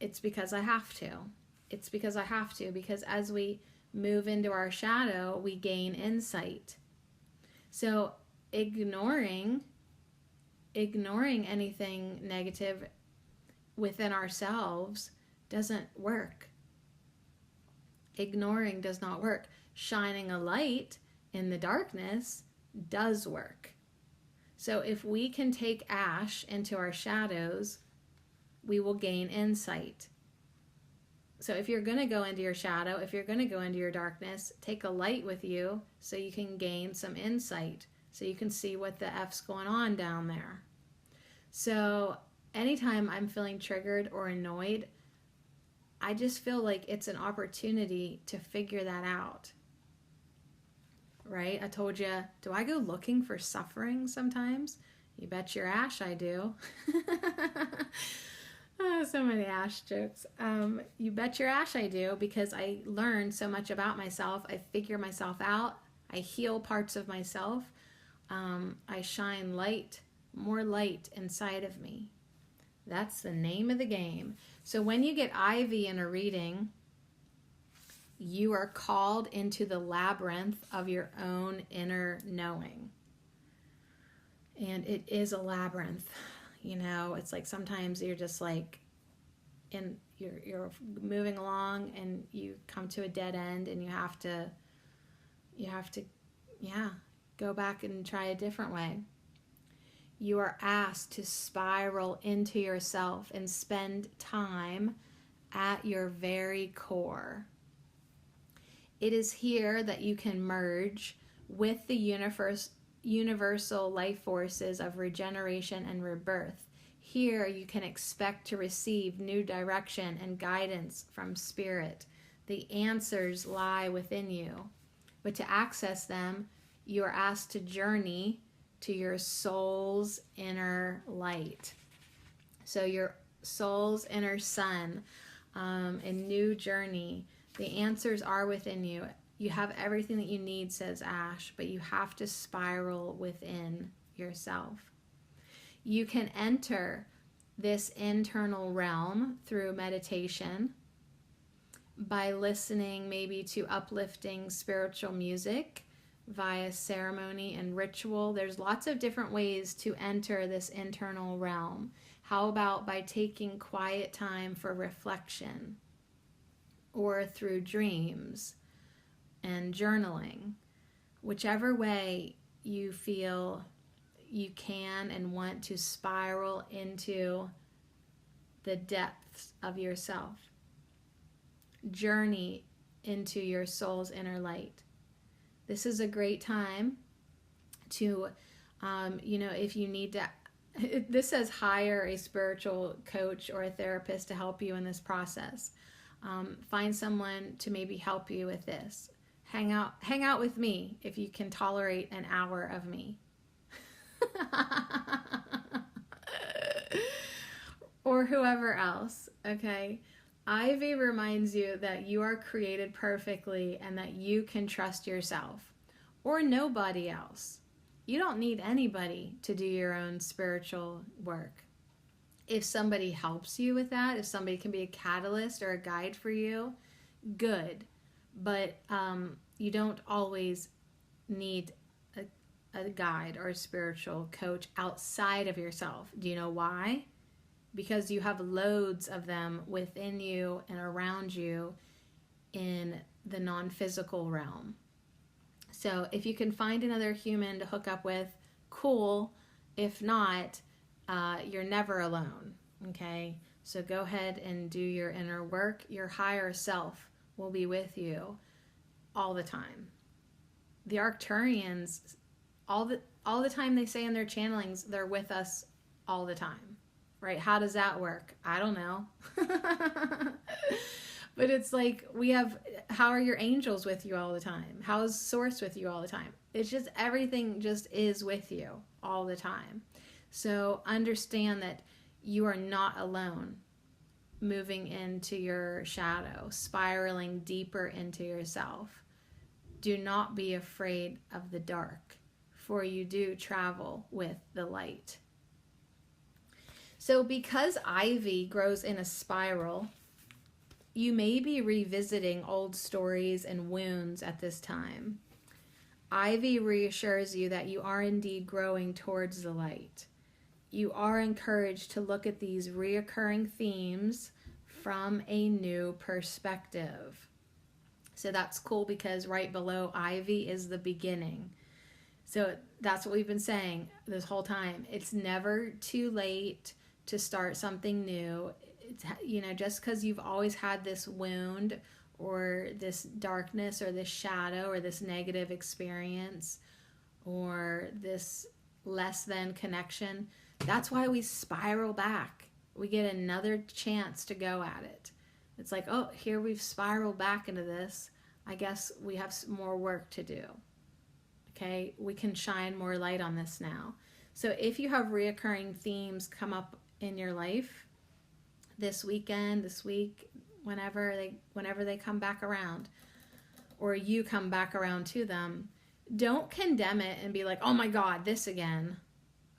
It's because I have to. Because as we move into our shadow, we gain insight. So ignoring anything negative within ourselves doesn't work. Ignoring does not work. Shining a light in the darkness does work. So if we can take ash into our shadows, we will gain insight. So if you're going to go into your shadow, if you're going to go into your darkness, take a light with you so you can gain some insight, so you can see what the F's going on down there. So anytime I'm feeling triggered or annoyed, I just feel like it's an opportunity to figure that out. Right? I told you, do I go looking for suffering sometimes? You bet your ash I do. Oh, so many ash jokes. You bet your ash I do, because I learned so much about myself. I figure myself out. I heal parts of myself. I shine light, more light inside of me. That's the name of the game. So when you get Ivy in a reading, you are called into the labyrinth of your own inner knowing. And it is a labyrinth. You know, it's like sometimes you're just like you're moving along and you come to a dead end, and you have to go back and try a different way. You are asked to spiral into yourself and spend time at your very core. It is here that you can merge with the universal life forces of regeneration and rebirth. Here you can expect to receive new direction and guidance from Spirit. The answers lie within you. But to access them, you are asked to journey to your soul's inner light. So your soul's inner sun, a new journey. The answers are within you. You have everything that you need, says Ash, but you have to spiral within yourself. You can enter this internal realm through meditation, by listening maybe to uplifting spiritual music, via ceremony and ritual. There's lots of different ways to enter this internal realm. How about by taking quiet time for reflection, or through dreams and journaling? Whichever way you feel you can and want to spiral into the depths of yourself. Journey into your soul's inner light. This is a great time to, if you need to, this says hire a spiritual coach or a therapist to help you in this process. Find someone to maybe help you with this. Hang out with me if you can tolerate an hour of me. Or whoever else, okay? Ivy reminds you that you are created perfectly and that you can trust yourself or nobody else. You don't need anybody to do your own spiritual work. If somebody helps you with that, if somebody can be a catalyst or a guide for you, good. But you don't always need a guide or a spiritual coach outside of yourself. Do you know why? Because you have loads of them within you and around you in the non-physical realm. So if you can find another human to hook up with, cool. If not, you're never alone, okay? So go ahead and do your inner work. Your higher self will be with you all the time. The Arcturians, all the time they say in their channelings, they're with us all the time. Right? How does that work? I don't know. But it's like how are your angels with you all the time? How is Source with you all the time? It's just everything just is with you all the time. So understand that you are not alone moving into your shadow, spiraling deeper into yourself. Do not be afraid of the dark, for you do travel with the light. So because ivy grows in a spiral, you may be revisiting old stories and wounds at this time. Ivy reassures you that you are indeed growing towards the light. You are encouraged to look at these reoccurring themes from a new perspective. So that's cool because right below ivy is the beginning. So that's what we've been saying this whole time. It's never too late to start something new. It's, just because you've always had this wound or this darkness or this shadow or this negative experience or this less than connection, that's why we spiral back. We get another chance to go at it. It's like, oh, here we've spiraled back into this. I guess we have more work to do. Okay, we can shine more light on this now. So if you have reoccurring themes come up in your life this weekend, this week, whenever they come back around, or you come back around to them, don't condemn it and be like, oh my God, this again.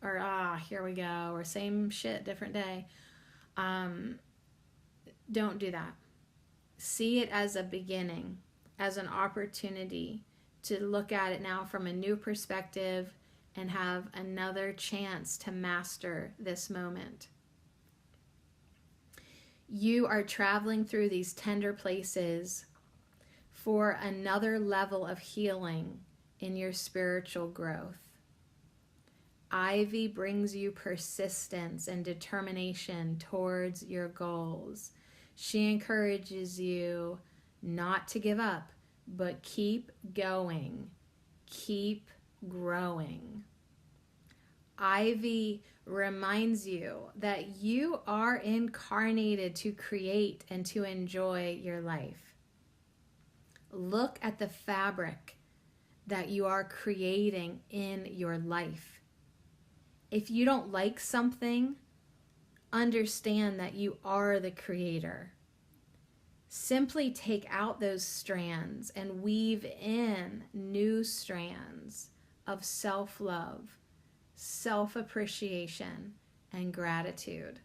Or, here we go. Or same shit, different day. Don't do that. See it as a beginning, as an opportunity to look at it now from a new perspective and have another chance to master this moment. You are traveling through these tender places for another level of healing in your spiritual growth. Ivy brings you persistence and determination towards your goals. She encourages you not to give up, but keep going, keep growing. Ivy reminds you that you are incarnated to create and to enjoy your life. Look at the fabric that you are creating in your life. If you don't like something, understand that you are the creator. Simply take out those strands and weave in new strands of self-love, self-appreciation, and gratitude,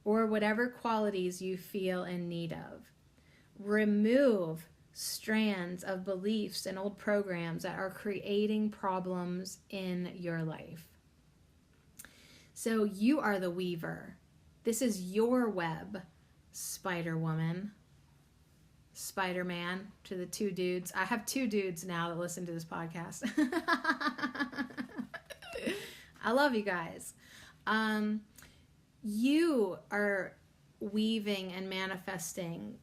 or whatever qualities you feel in need of. Remove strands of beliefs and old programs that are creating problems in your life. So you are the weaver. This is your web, Spider-Woman, Spider-Man, to the two dudes. I have two dudes now that listen to this podcast. I love you guys. You are weaving and manifesting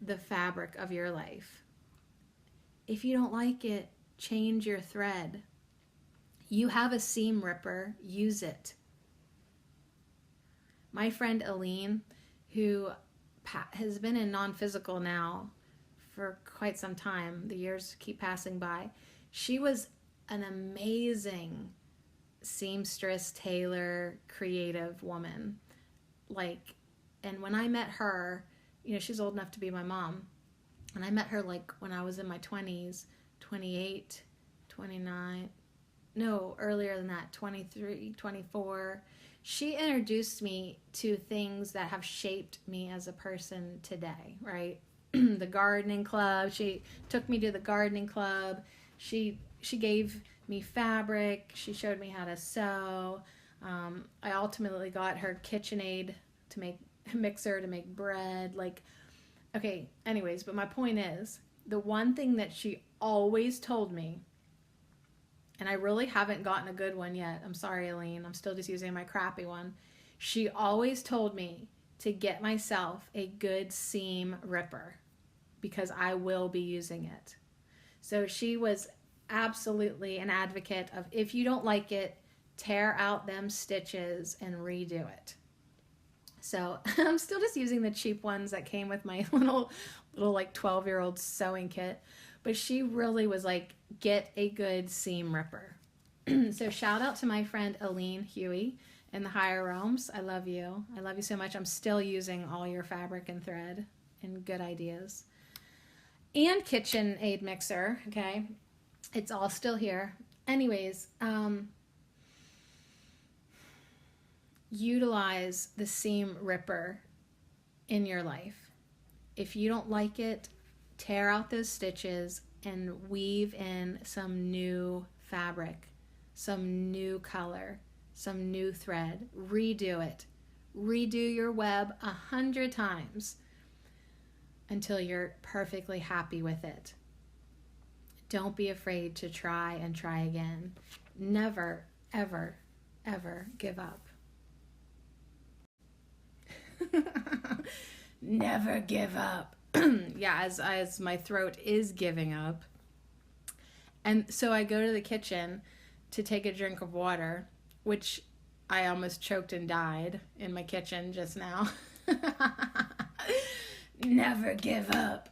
the fabric of your life. If you don't like it, change your thread. You have a seam ripper, use it. My friend Aline, who has been in non-physical now for quite some time, the years keep passing by, she was an amazing seamstress, tailor, creative woman. And when I met her, she's old enough to be my mom, and I met her when I was in my 20s, 28, 29, no, earlier than that, 23, 24. She introduced me to things that have shaped me as a person today, right? The gardening club. She took me to the gardening club. She gave me fabric. She showed me how to sew. I ultimately got her KitchenAid to make mixer to make bread. Okay, anyways, but my point is, the one thing that she always told me, and I really haven't gotten a good one yet. I'm sorry, Aline. I'm still just using my crappy one. She always told me to get myself a good seam ripper because I will be using it. So she was absolutely an advocate of, if you don't like it, tear out them stitches and redo it. So I'm still just using the cheap ones that came with my little 12-year-old sewing kit. But she really was like, get a good seam ripper. So shout out to my friend Aline Huey in the higher realms. I love you. I love you so much. I'm still using all your fabric and thread and good ideas. And KitchenAid mixer, okay? It's all still here. Anyways, utilize the seam ripper in your life. If you don't like it, tear out those stitches and weave in some new fabric, some new color, some new thread. Redo it. Redo your web 100 times until you're perfectly happy with it. Don't be afraid to try and try again. Never, ever, ever give up. Never give up. Yeah, as my throat is giving up. And so I go to the kitchen to take a drink of water, which I almost choked and died in my kitchen just now. Never give up.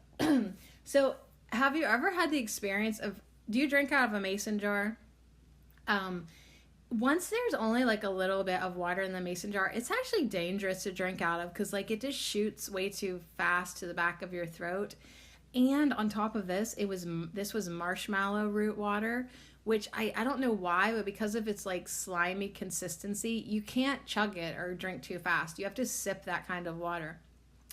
So have you ever had the experience of, do you drink out of a mason jar? once there's only like a little bit of water in the mason jar, it's actually dangerous to drink out of because like it just shoots way too fast to the back of your throat. And on top of this, this was marshmallow root water, which I don't know why, but because of its like slimy consistency, you can't chug it or drink too fast. You have to sip that kind of water.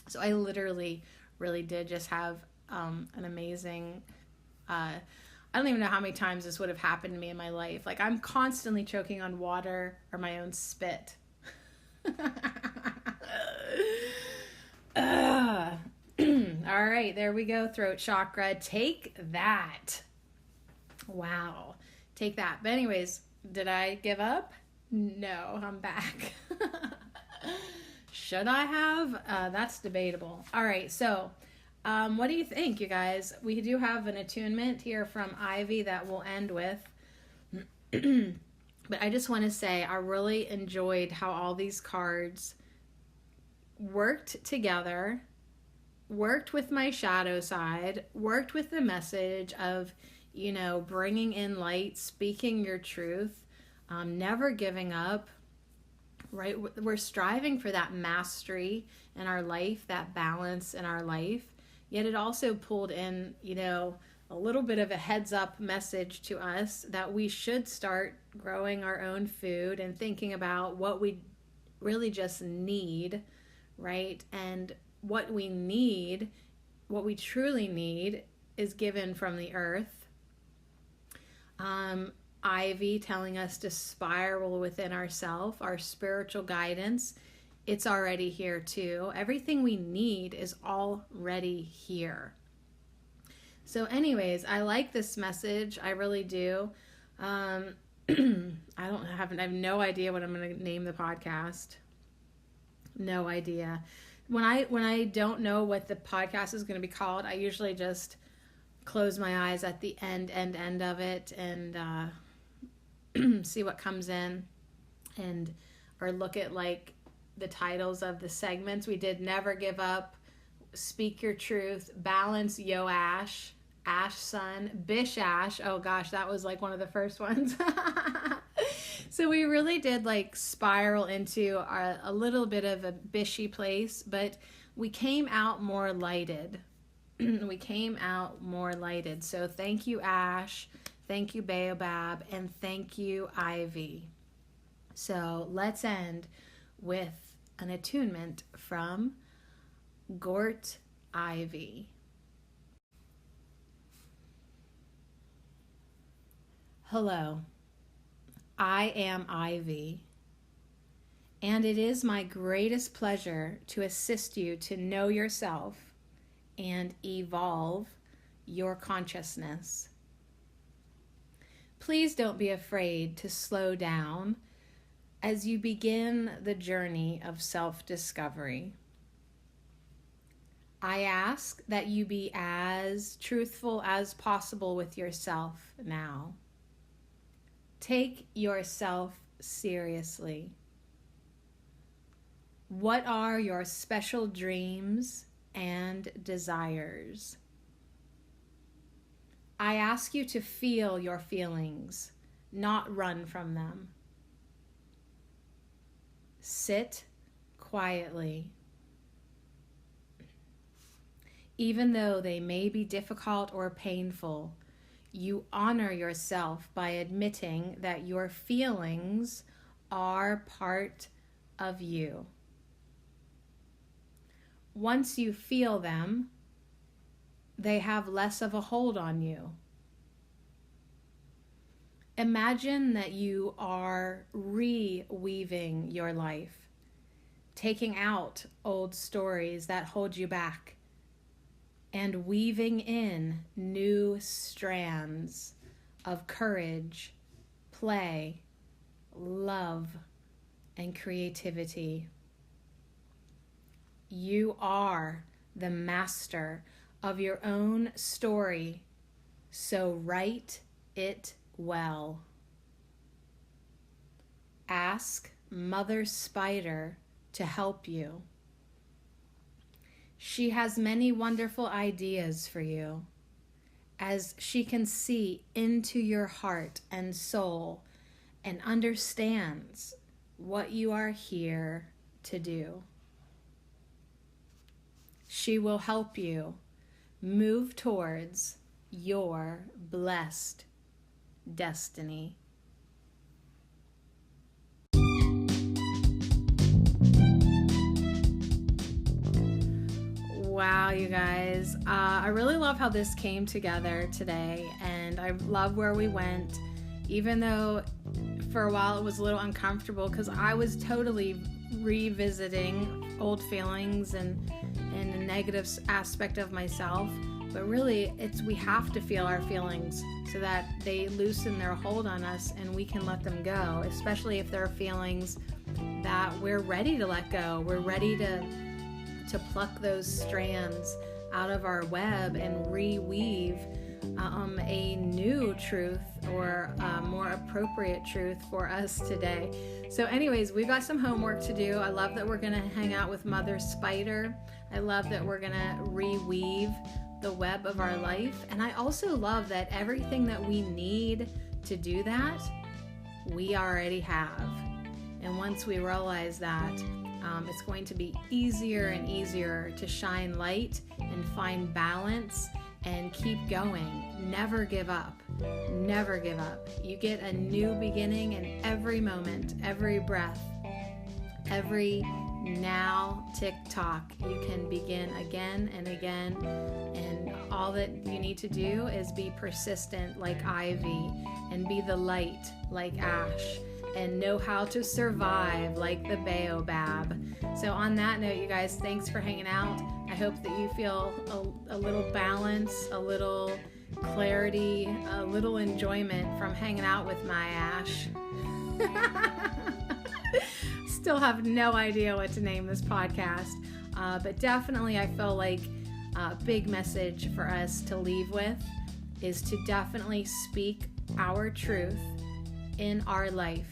So I literally really did just have an amazing I don't even know how many times this would have happened to me in my life. Like I'm constantly choking on water or my own spit. All right, there we go, throat chakra. Take that. Wow. Take that. But anyways, did I give up? No, I'm back. Should I have? That's debatable. All right, so what do you think, you guys? We do have an attunement here from Ivy that we'll end with. But I just want to say I really enjoyed how all these cards worked together, worked with my shadow side, worked with the message of, you know, bringing in light, speaking your truth, never giving up, right? We're striving for that mastery in our life, that balance in our life. Yet it also pulled in, you know, a little bit of a heads up message to us that we should start growing our own food and thinking about what we really just need, right? And what we need, what we truly need, is given from the earth. Ivy telling us to spiral within ourselves, our spiritual guidance. It's already here too. Everything we need is already here. So anyways, I like this message. I really do. I have no idea what I'm going to name the podcast. No idea. When I don't know what the podcast is going to be called, I usually just close my eyes at the end of it and see what comes in, and or look at like the titles of the segments. We did Never Give Up, Speak Your Truth, Balance Yoash, Ash Sun, Bish Ash. Oh gosh, that was like one of the first ones. So we really did like spiral into a little bit of a bishy place, but we came out more lighted. We came out more lighted. So thank you, Ash. Thank you, Baobab. And thank you, Ivy. So let's end with an attunement from Gort Ivy. Hello, I am Ivy, and it is my greatest pleasure to assist you to know yourself and evolve your consciousness. Please don't be afraid to slow down as you begin the journey of self-discovery. I ask that you be as truthful as possible with yourself now. Take yourself seriously. What are your special dreams and desires? I ask you to feel your feelings, not run from them. Sit quietly. Even though they may be difficult or painful, you honor yourself by admitting that your feelings are part of you. Once you feel them, they have less of a hold on you. Imagine that you are reweaving your life, taking out old stories that hold you back, and weaving in new strands of courage, play, love, and creativity. You are the master of your own story, so write it well. Ask Mother Spider to help you. She has many wonderful ideas for you, as she can see into your heart and soul and understands what you are here to do. She will help you move towards your blessed destiny. Wow, you guys. I really love how this came together today, and I love where we went, even though for a while it was a little uncomfortable because I was totally revisiting old feelings and a negative aspect of myself. But really, we have to feel our feelings so that they loosen their hold on us and we can let them go, especially if there are feelings that we're ready to let go. We're ready to pluck those strands out of our web and reweave a new truth or a more appropriate truth for us today. So anyways, we've got some homework to do. I love that we're going to hang out with Mother Spider. I love that we're going to reweave the web of our life. And I also love that everything that we need to do that, we already have. And once we realize that, it's going to be easier and easier to shine light and find balance and keep going. Never give up. Never give up. You get a new beginning in every moment, every breath, every now tick-tock. You can begin again and again, and all that you need to do is be persistent like ivy and be the light like ash and know how to survive like the Baobab. So on that note, you guys, thanks for hanging out. I hope that you feel a little balance, a little clarity, a little enjoyment from hanging out with my Ash. Still have no idea what to name this podcast, but definitely I feel like a big message for us to leave with is to definitely speak our truth in our life.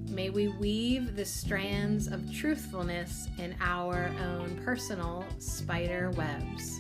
May we weave the strands of truthfulness in our own personal spider webs.